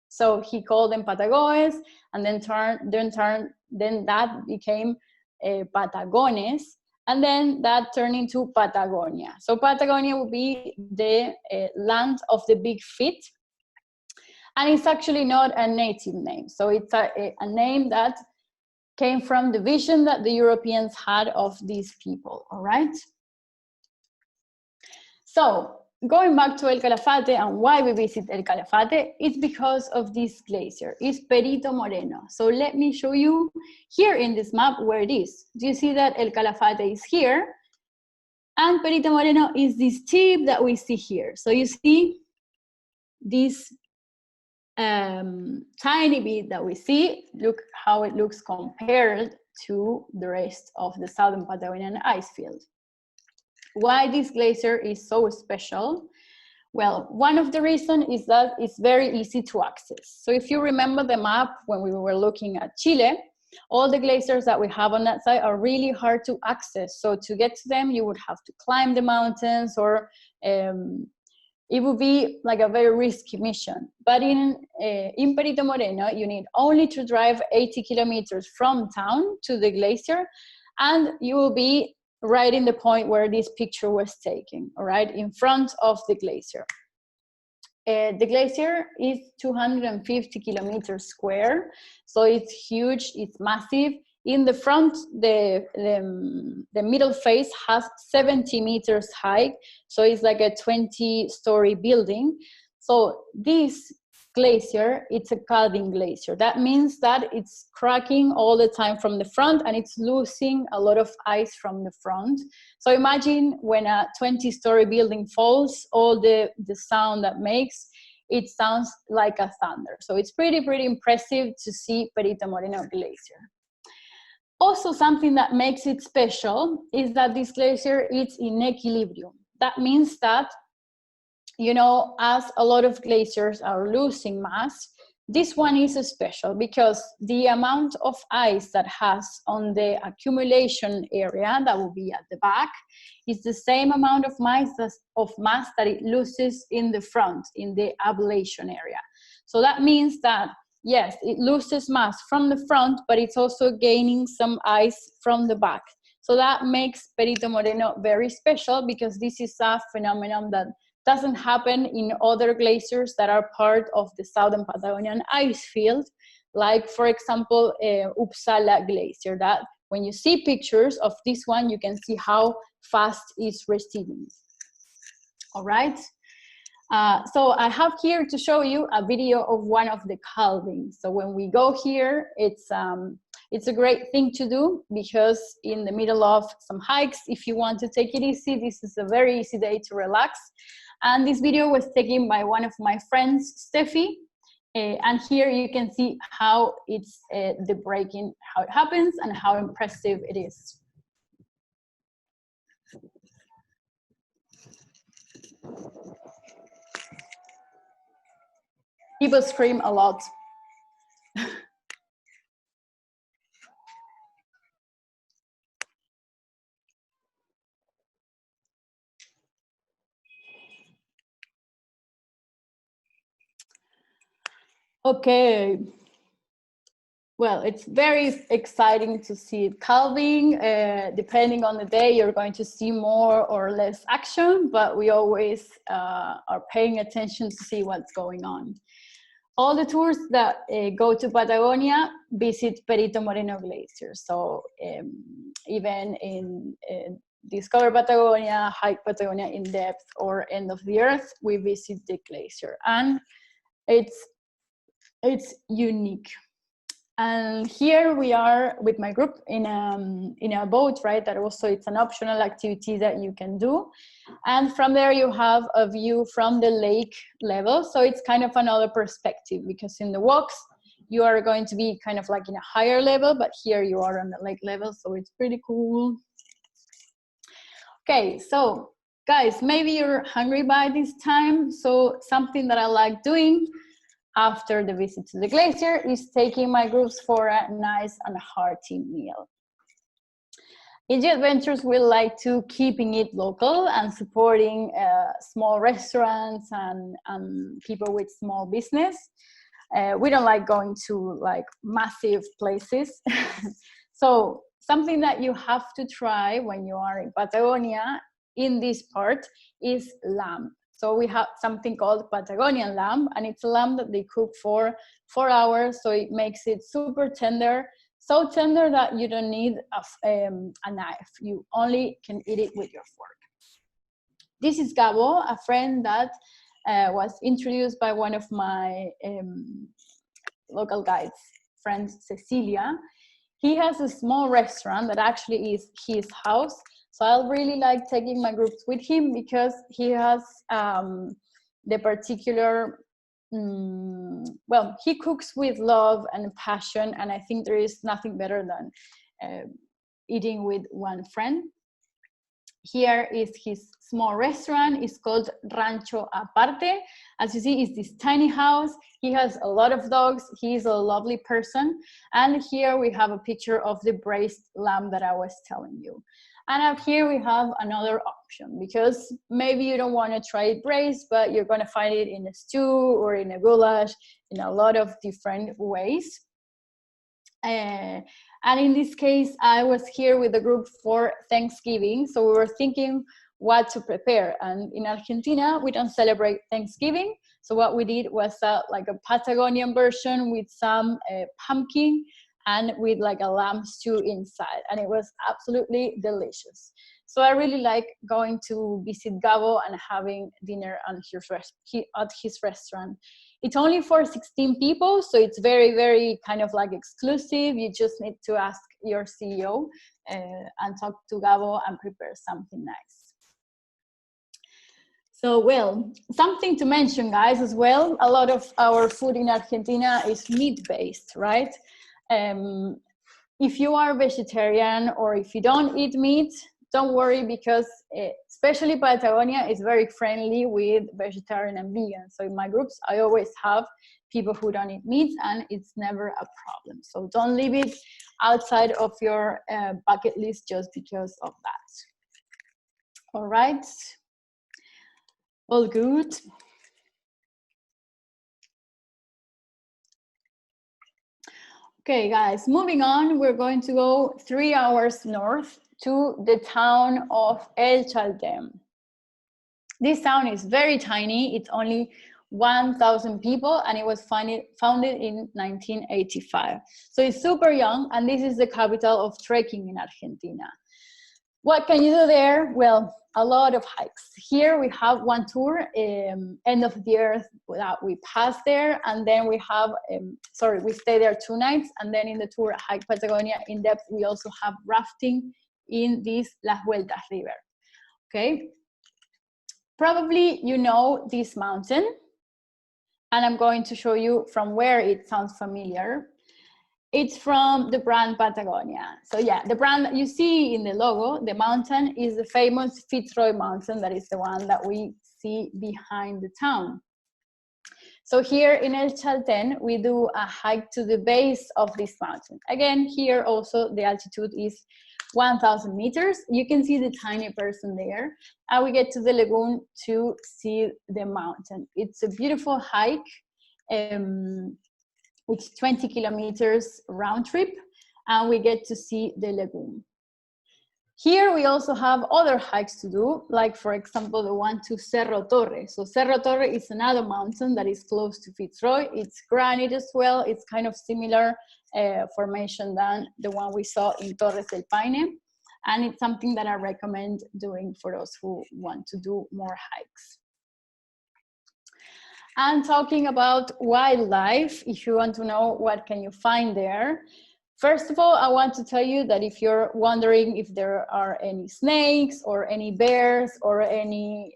So he called them Patagoes, and then that became Patagones, and then that turned into Patagonia. So Patagonia would be the land of the big feet, and it's actually not a native name. So it's a name that came from the vision that the Europeans had of these people, all right? So going back to El Calafate and why we visit El Calafate, it's because of this glacier. It's Perito Moreno. So let me show you here in this map where it is. Do you see that El Calafate is here? And Perito Moreno is this tip that we see here. So you see this tiny bit that we see. Look how it looks compared to the rest of the southern Patagonian ice field. Why this glacier is so special? Well, one of the reasons is that it's very easy to access. So if you remember the map when we were looking at Chile, all the glaciers that we have on that side are really hard to access. So to get to them, you would have to climb the mountains, or it would be like a very risky mission. But in Perito Moreno, you need only to drive 80 kilometers from town to the glacier, and you will be right in the point where this picture was taken, all right, in front of the glacier. The glacier is 250 kilometers square, so it's huge, it's massive. In the front, the middle face has 70 meters high, so it's like a 20-story building. So this glacier, it's a calving glacier. That means that it's cracking all the time from the front, and it's losing a lot of ice from the front. So imagine when a 20-story building falls, all the sound that makes, it sounds like a thunder. So it's pretty impressive to see Perito Moreno Glacier. Also, something that makes it special is that this glacier is in equilibrium. That means that, you know, as a lot of glaciers are losing mass, this one is special because the amount of ice that has on the accumulation area, that will be at the back, is the same amount of mass that it loses in the front, in the ablation area. So that means that, yes, it loses mass from the front, but it's also gaining some ice from the back. So that makes Perito Moreno very special, because this is a phenomenon that doesn't happen in other glaciers that are part of the Southern Patagonian ice field, like, for example, Uppsala Glacier, that when you see pictures of this one, you can see how fast it's receding. All right. So I have here to show you a video of one of the calvings. So when we go here, it's a great thing to do, because in the middle of some hikes, if you want to take it easy, this is a very easy day to relax. And this video was taken by one of my friends, Steffi. And here you can see how it's the breaking, how it happens and how impressive it is. People scream a lot. Okay. Well, it's very exciting to see it calving. Depending on the day, you're going to see more or less action, but we always are paying attention to see what's going on. All the tours that go to Patagonia visit Perito Moreno Glacier. So even in Discover Patagonia, Hike Patagonia in Depth, or End of the Earth, we visit the glacier. And it's unique. And here we are with my group in a boat, right? That also, it's an optional activity that you can do. And from there you have a view from the lake level. So it's kind of another perspective, because in the walks, you are going to be kind of like in a higher level, but here you are on the lake level. So it's pretty cool. Okay, so guys, maybe you're hungry by this time. So something that I like doing after the visit to the glacier is taking my groups for a nice and hearty meal. In Gadventures, we like to keeping it local and supporting small restaurants and people with small business. We don't like going to like massive places. So something that you have to try when you are in Patagonia in this part is lamb. So we have something called Patagonian Lamb, and it's a lamb that they cook for 4 hours. So it makes it super tender, so tender that you don't need a knife. You only can eat it with your fork. This is Gabo, a friend that was introduced by one of my local guides, friend Cecilia. He has a small restaurant that actually is his house. So I really like taking my groups with him, because he has the particular, well, he cooks with love and passion, and I think there is nothing better than eating with one friend. Here is his small restaurant. It's called Rancho Aparte. As you see, it's this tiny house. He has a lot of dogs. He's a lovely person. And here we have a picture of the braised lamb that I was telling you. And up here we have another option, because maybe you don't want to try it braised, but you're going to find it in a stew or in a goulash in a lot of different ways. And in this case, I was here with the group for Thanksgiving. So we were thinking what to prepare. And in Argentina, we don't celebrate Thanksgiving. So what we did was like a Patagonian version with some pumpkin and with like a lamb stew inside. And it was absolutely delicious. So I really like going to visit Gabo and having dinner at his restaurant. It's only for 16 people, so it's very, very kind of like exclusive. You just need to ask your CEO and talk to Gabo and prepare something nice. So, well, something to mention, guys, as well. A lot of our food in Argentina is meat-based, right? If you are vegetarian or if you don't eat meat, don't worry, because especially Patagonia is very friendly with vegetarian and vegan. So in my groups, I always have people who don't eat meat, and it's never a problem. So don't leave it outside of your bucket list just because of that. All right, all good. Okay, guys, moving on, we're going to go 3 hours north to the town of El Chaltén. This town is very tiny. It's only 1,000 people, and it was founded in 1985. So it's super young, and this is the capital of trekking in Argentina. What can you do there? Well, a lot of hikes. Here we have one tour, End of the Earth, that we pass there, and then we have, we stay there 2 nights, and then in the tour Hike Patagonia in depth, we also have rafting in this Las Vueltas River, okay? Probably you know this mountain, and I'm going to show you from where it sounds familiar. It's from the brand Patagonia. So yeah, the brand that you see in the logo, the mountain, is the famous Fitzroy mountain. That is the one that we see behind the town. So here in El Chaltén, we do a hike to the base of this mountain. Again, here also the altitude is 1,000 meters. You can see the tiny person there. And we get to the lagoon to see the mountain. It's a beautiful hike. It's 20 kilometers round trip, and we get to see the lagoon. Here we also have other hikes to do, like for example, the one to Cerro Torre. So Cerro Torre is another mountain that is close to Fitzroy. It's granite as well. It's kind of similar formation than the one we saw in Torres del Paine. And it's something that I recommend doing for those who want to do more hikes. And talking about wildlife, if you want to know what can you find there, first of all, I want to tell you that if you're wondering if there are any snakes or any bears or any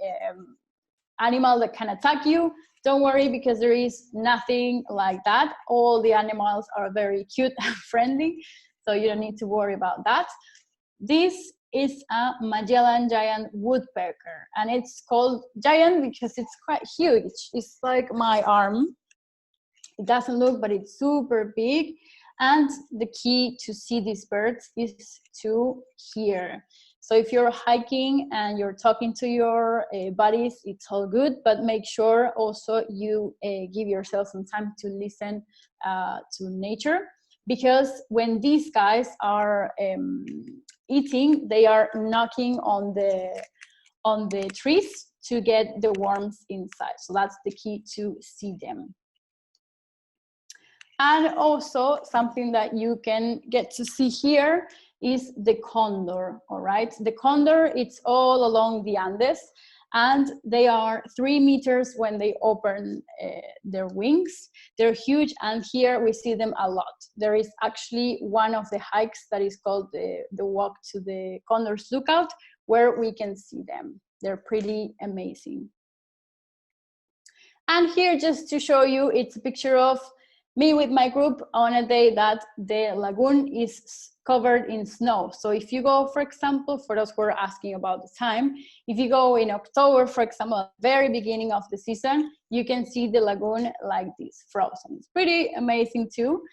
animal that can attack you, don't worry, because there is nothing like that. All the animals are very cute and friendly, so you don't need to worry about that. This is a Magellan giant woodpecker, and it's called giant because it's quite huge. It's like my arm. It doesn't look, but it's super big. And the key to see these birds is to hear. So if you're hiking and you're talking to your buddies, it's all good, but make sure also you give yourself some time to listen to nature, because when these guys are eating, they are knocking on the trees to get the worms inside. So that's the key to see them. And also something that you can get to see here is the condor, all right? The condor, it's all along the Andes, and they are 3 meters when they open their wings. They're huge, and here we see them a lot. There is actually one of the hikes that is called the walk to the Condor's Lookout, where we can see them. They're pretty amazing. And here, just to show you, it's a picture of meet with my group on a day that the lagoon is covered in snow. So if you go, for example, for those who are asking about the time, if you go in October, for example, at the very beginning of the season, you can see the lagoon like this, frozen. It's pretty amazing too,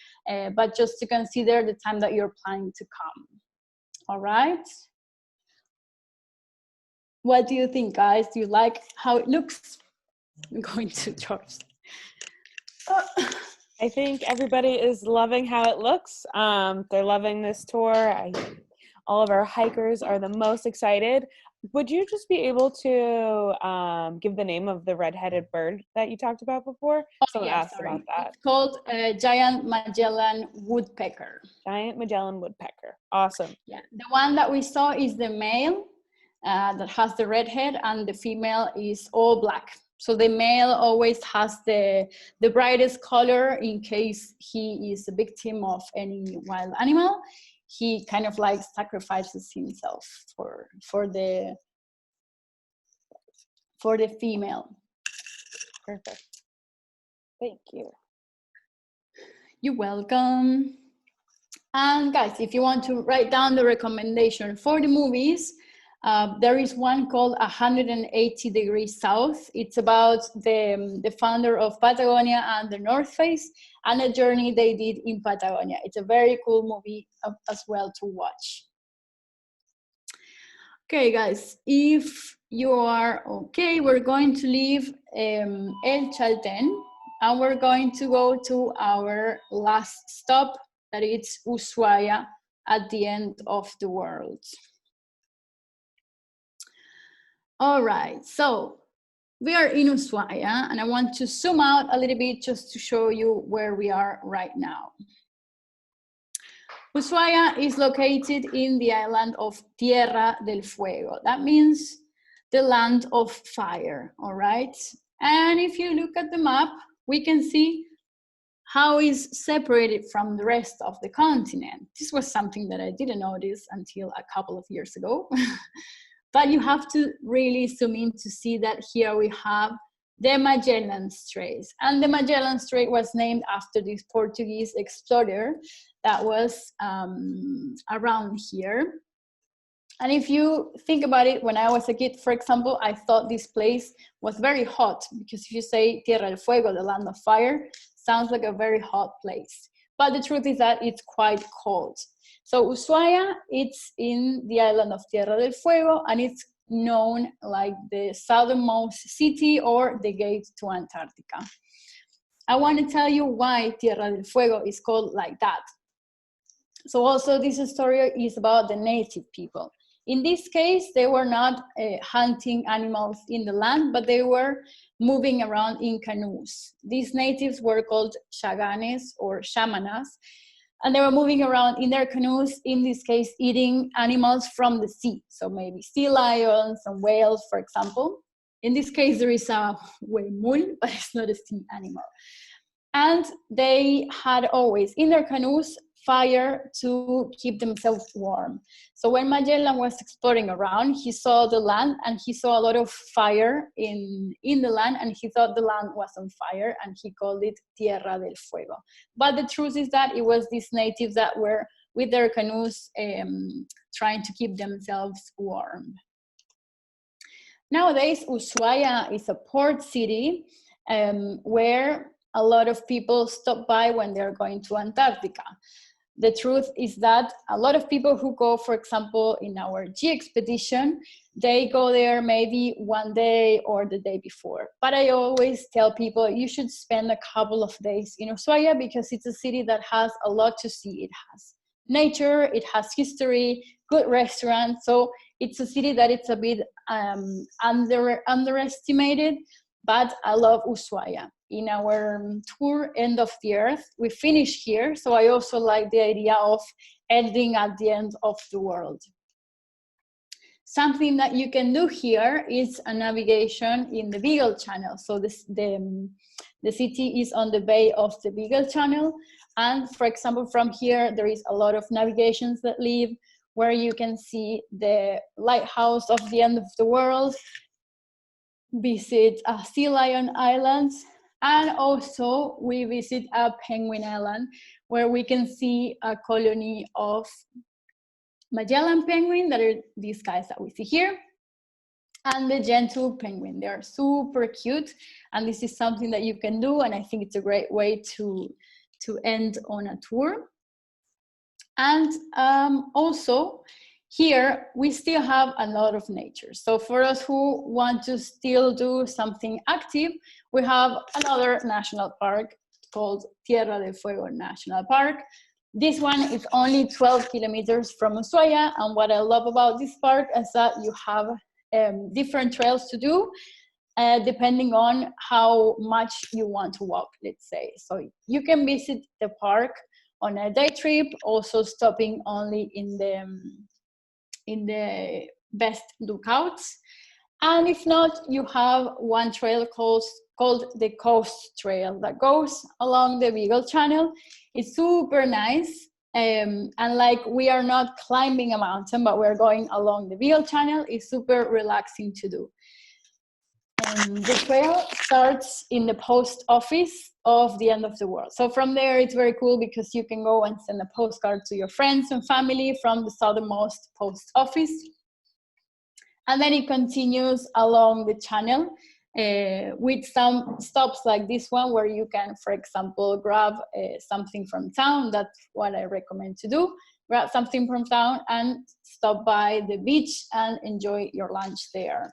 but just to consider the time that you're planning to come. All right. What do you think, guys? Do you like how it looks? I'm going to George. I think everybody is loving how it looks. They're loving this tour. All of our hikers are the most excited. Would you just be able to give the name of the red-headed bird that you talked about before? Someone asked about that. It's called Giant Magellan Woodpecker. Giant Magellan Woodpecker. Awesome. Yeah, the one that we saw is the male that has the red head, and the female is all black. So the male always has the brightest color in case he is a victim of any wild animal. He kind of like sacrifices himself for the female. Perfect. Thank you. You're welcome. And guys, if you want to write down the recommendation for the movies, there is one called 180 Degrees South. It's about the founder of Patagonia and the North Face and a journey they did in Patagonia. It's a very cool movie as well to watch. Okay, guys, if you are okay, we're going to leave El Chaltén and we're going to go to our last stop, that is Ushuaia, at the end of the world. All right, so we are in Ushuaia, and I want to zoom out a little bit just to show you where we are right now. Ushuaia is located in the island of Tierra del Fuego. That means the land of fire, all right? And if you look at the map, we can see how it's separated from the rest of the continent. This was something that I didn't notice until a couple of years ago. But you have to really zoom in to see that here we have the Magellan Strait. And the Magellan Strait was named after this Portuguese explorer that was around here. And if you think about it, when I was a kid, for example, I thought this place was very hot, because if you say Tierra del Fuego, the land of fire, sounds like a very hot place. But the truth is that it's quite cold. So Ushuaia, it's in the island of Tierra del Fuego, and it's known like the southernmost city or the gate to Antarctica. I want to tell you why Tierra del Fuego is called like that. So also this story is about the native people. In this case, they were not hunting animals in the land, but they were moving around in canoes. These natives were called chaganes or chamanas, and they were moving around in their canoes, in this case, eating animals from the sea. So maybe sea lions and whales, for example. In this case, there is a huemul, but it's not a sea animal. And they had always in their canoes fire to keep themselves warm. So when Magellan was exploring around, he saw the land and he saw a lot of fire in the land, and he thought the land was on fire, and he called it Tierra del Fuego. But the truth is that it was these natives that were with their canoes trying to keep themselves warm. Nowadays, Ushuaia is a port city where a lot of people stop by when they're going to Antarctica. The truth is that a lot of people who go, for example, in our G expedition, they go there maybe one day or the day before. But I always tell people you should spend a couple of days in Ushuaia, because it's a city that has a lot to see. It has nature, it has history, good restaurants. So it's a city that it's a bit underestimated, but I love Ushuaia. In our tour, End of the Earth, we finish here. So I also like the idea of ending at the end of the world. Something that you can do here is a navigation in the Beagle Channel. So the city is on the bay of the Beagle Channel. And for example, from here, there is a lot of navigations that leave where you can see the lighthouse of the end of the world, visit Sea Lion Islands, And also we visit a penguin island where we can see a colony of Magellan penguin, that are these guys that we see here, and the Gentoo Penguin. They are super cute, and this is something that you can do, and I think it's a great way to end on a tour. And also here we still have a lot of nature. So for us who want to still do something active, we have another national park called Tierra del Fuego National Park. This one is only 12 kilometers from Ushuaia, and what I love about this park is that you have different trails to do depending on how much you want to walk, let's say. So you can visit the park on a day trip, also stopping only in the best lookouts. And if not, you have one trail called the Coast Trail that goes along the Beagle Channel. It's super nice. And like, we are not climbing a mountain, but we're going along the Beagle Channel. It's super relaxing to do. The trail starts in the post office of the end of the world. So from there, it's very cool because you can go and send a postcard to your friends and family from the southernmost post office. And then it continues along the channel with some stops like this one, where you can, for example, grab something from town. That's what I recommend to do. Grab something from town and stop by the beach and enjoy your lunch there.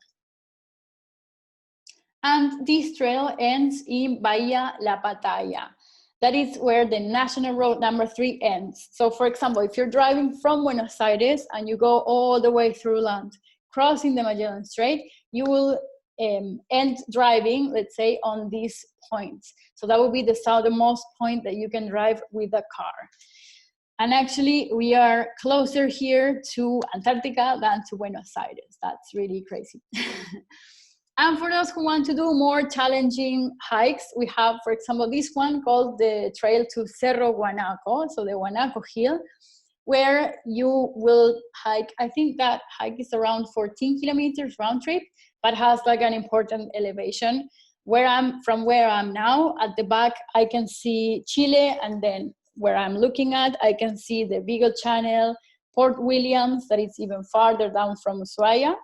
And this trail ends in Bahia La Pataya. That is where the National Road number 3 ends. So for example, if you're driving from Buenos Aires and you go all the way through land, crossing the Magellan Strait, you will end driving, let's say, on these points. So that will be the southernmost point that you can drive with a car. And actually, we are closer here to Antarctica than to Buenos Aires. That's really crazy. And for those who want to do more challenging hikes, we have, for example, this one called the Trail to Cerro Guanaco, so the Guanaco Hill, where you will hike. I think that hike is around 14 kilometers round trip, but has like an important elevation. From where I'm now, at the back, I can see Chile, and then where I'm looking at, I can see the Beagle Channel, Port Williams, that is even farther down from Ushuaia,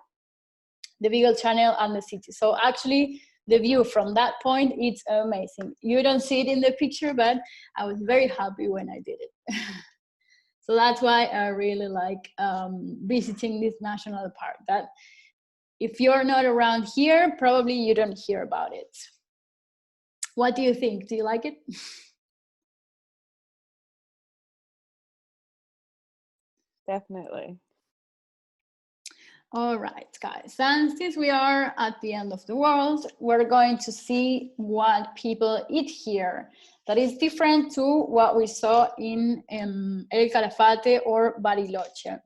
the Beagle Channel, and the city. So actually, the view from that point, it's amazing. You don't see it in the picture, but I was very happy when I did it. So that's why I really like visiting this national park. That if you're not around here, probably you don't hear about it. What do you think? Do you like it? Definitely. All right, guys, and since we are at the end of the world, we're going to see what people eat here that is different to what we saw in El Calafate or Bariloche.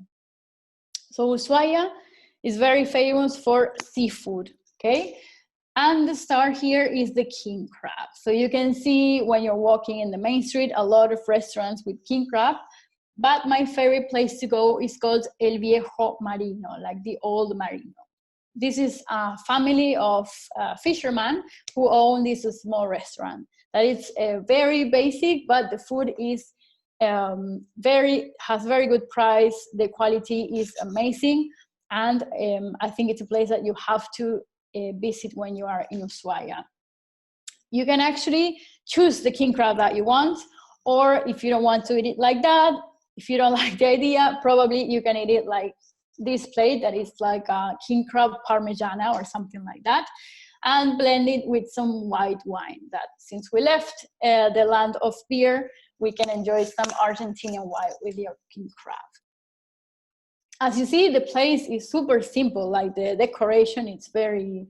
So Ushuaia is very famous for seafood, okay? And the star here is the king crab. So you can see when you're walking in the main street, a lot of restaurants with king crab. But my favorite place to go is called El Viejo Marino, like the old Marino. This is a family of fishermen who own this small restaurant. That is very basic, but the food is has very good price. The quality is amazing, and I think it's a place that you have to visit when you are in Ushuaia. You can actually choose the king crab that you want, or if you don't want to eat it like that, if you don't like the idea, probably you can eat it like this plate that is like a king crab parmigiana or something like that, and blend it with some white wine. That since we left the land of beer, we can enjoy some Argentinian wine with your king crab. As you see, the place is super simple. Like the decoration, it's very,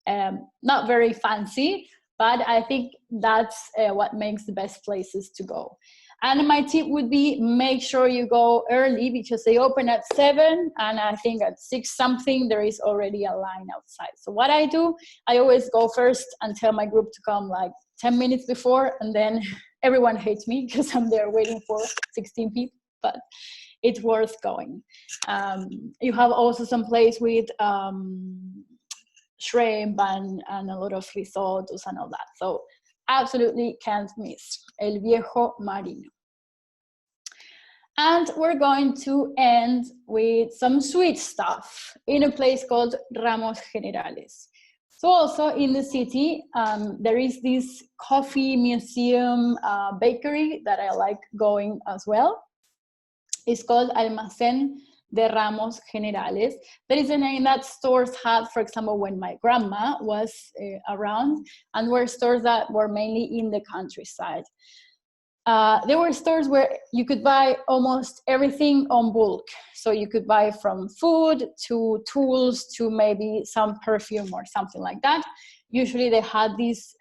not very fancy, but I think that's what makes the best places to go. And my tip would be, make sure you go early because they open at 7, and I think at 6 something there is already a line outside. So what I do, I always go first and tell my group to come like 10 minutes before, and then everyone hates me because I'm there waiting for 16 people, but it's worth going. You have also some place with shrimp and a lot of risottos and all that. So absolutely can't miss. El Viejo Marino. And we're going to end with some sweet stuff in a place called Ramos Generales. So also in the city, there is this coffee museum bakery that I like going as well. It's called Almacén de Ramos Generales. That is a name that stores had, for example, when my grandma was around, and were stores that were mainly in the countryside. There were stores where you could buy almost everything on bulk. So you could buy from food to tools to maybe some perfume or something like that. Usually they had these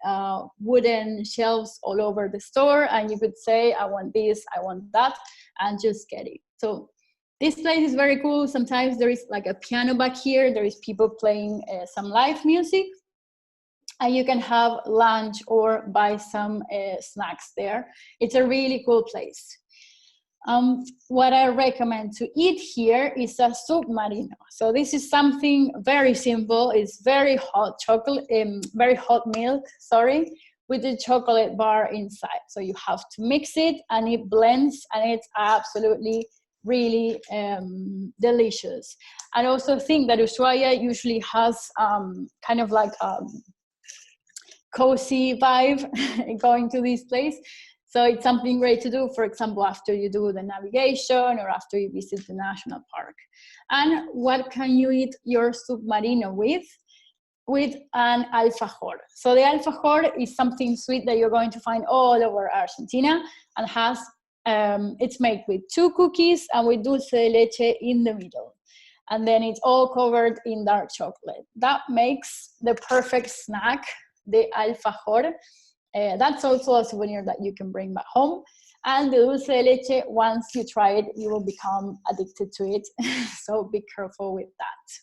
wooden shelves all over the store, and you could say, I want this, I want that, and just get it. So this place is very cool. Sometimes there is like a piano back here. There is people playing some live music. And you can have lunch or buy some snacks there. It's a really cool place. What I recommend to eat here is a submarino. So this is something very simple. It's very hot chocolate, very hot milk, sorry, with the chocolate bar inside. So you have to mix it, and it blends, and it's absolutely really delicious. I also think that Ushuaia usually has kind of like cozy vibe going to this place. So it's something great to do, for example, after you do the navigation or after you visit the national park. And what can you eat your submarino with? With an alfajor. So the alfajor is something sweet that you're going to find all over Argentina, and has it's made with 2 cookies and with dulce de leche in the middle. And then it's all covered in dark chocolate. That makes the perfect snack, the alfajor. That's also a souvenir that you can bring back home. And the dulce de leche, once you try it, you will become addicted to it. So be careful with that.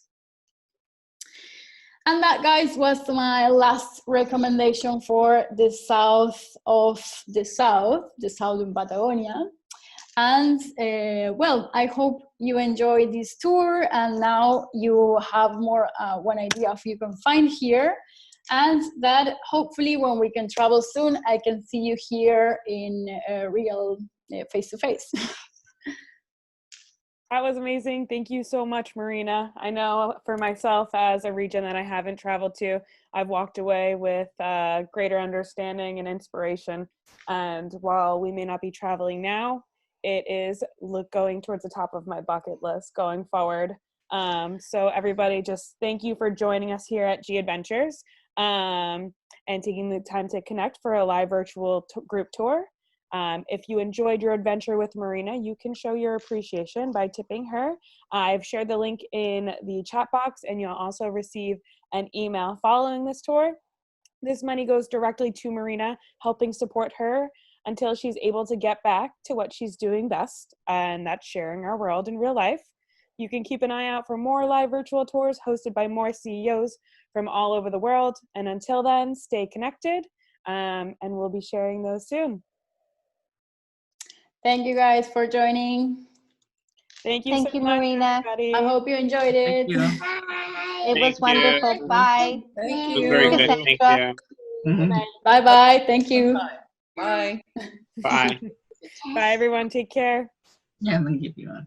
And that, guys, was my last recommendation for the south of the southern Patagonia. And well, I hope you enjoyed this tour, and now you have more one idea of you can find here, and that hopefully when we can travel soon, I can see you here in real face-to-face. That was amazing. Thank you so much, Marina. I know for myself, as a region that I haven't traveled to, I've walked away with greater understanding and inspiration. And while we may not be traveling now, it is going towards the top of my bucket list going forward. So everybody, just thank you for joining us here at Gadventures and taking the time to connect for a live virtual group tour. If you enjoyed your adventure with Marina, you can show your appreciation by tipping her. I've shared the link in the chat box, and you'll also receive an email following this tour. This money goes directly to Marina, helping support her until she's able to get back to what she's doing best, and that's sharing our world in real life. You can keep an eye out for more live virtual tours hosted by more CEOs from all over the world. And until then, stay connected, and we'll be sharing those soon. Thank you guys for joining. Thank you Thank so you, much, Marina. everybody. I hope you enjoyed it. Thank you. It was Thank wonderful. you. Bye. Thank It was you. very good. Cassandra. Thank you. Mhm. Bye-bye. Thank you. Bye. Bye. Bye, everyone. Take care. Yeah, I'm gonna give you one.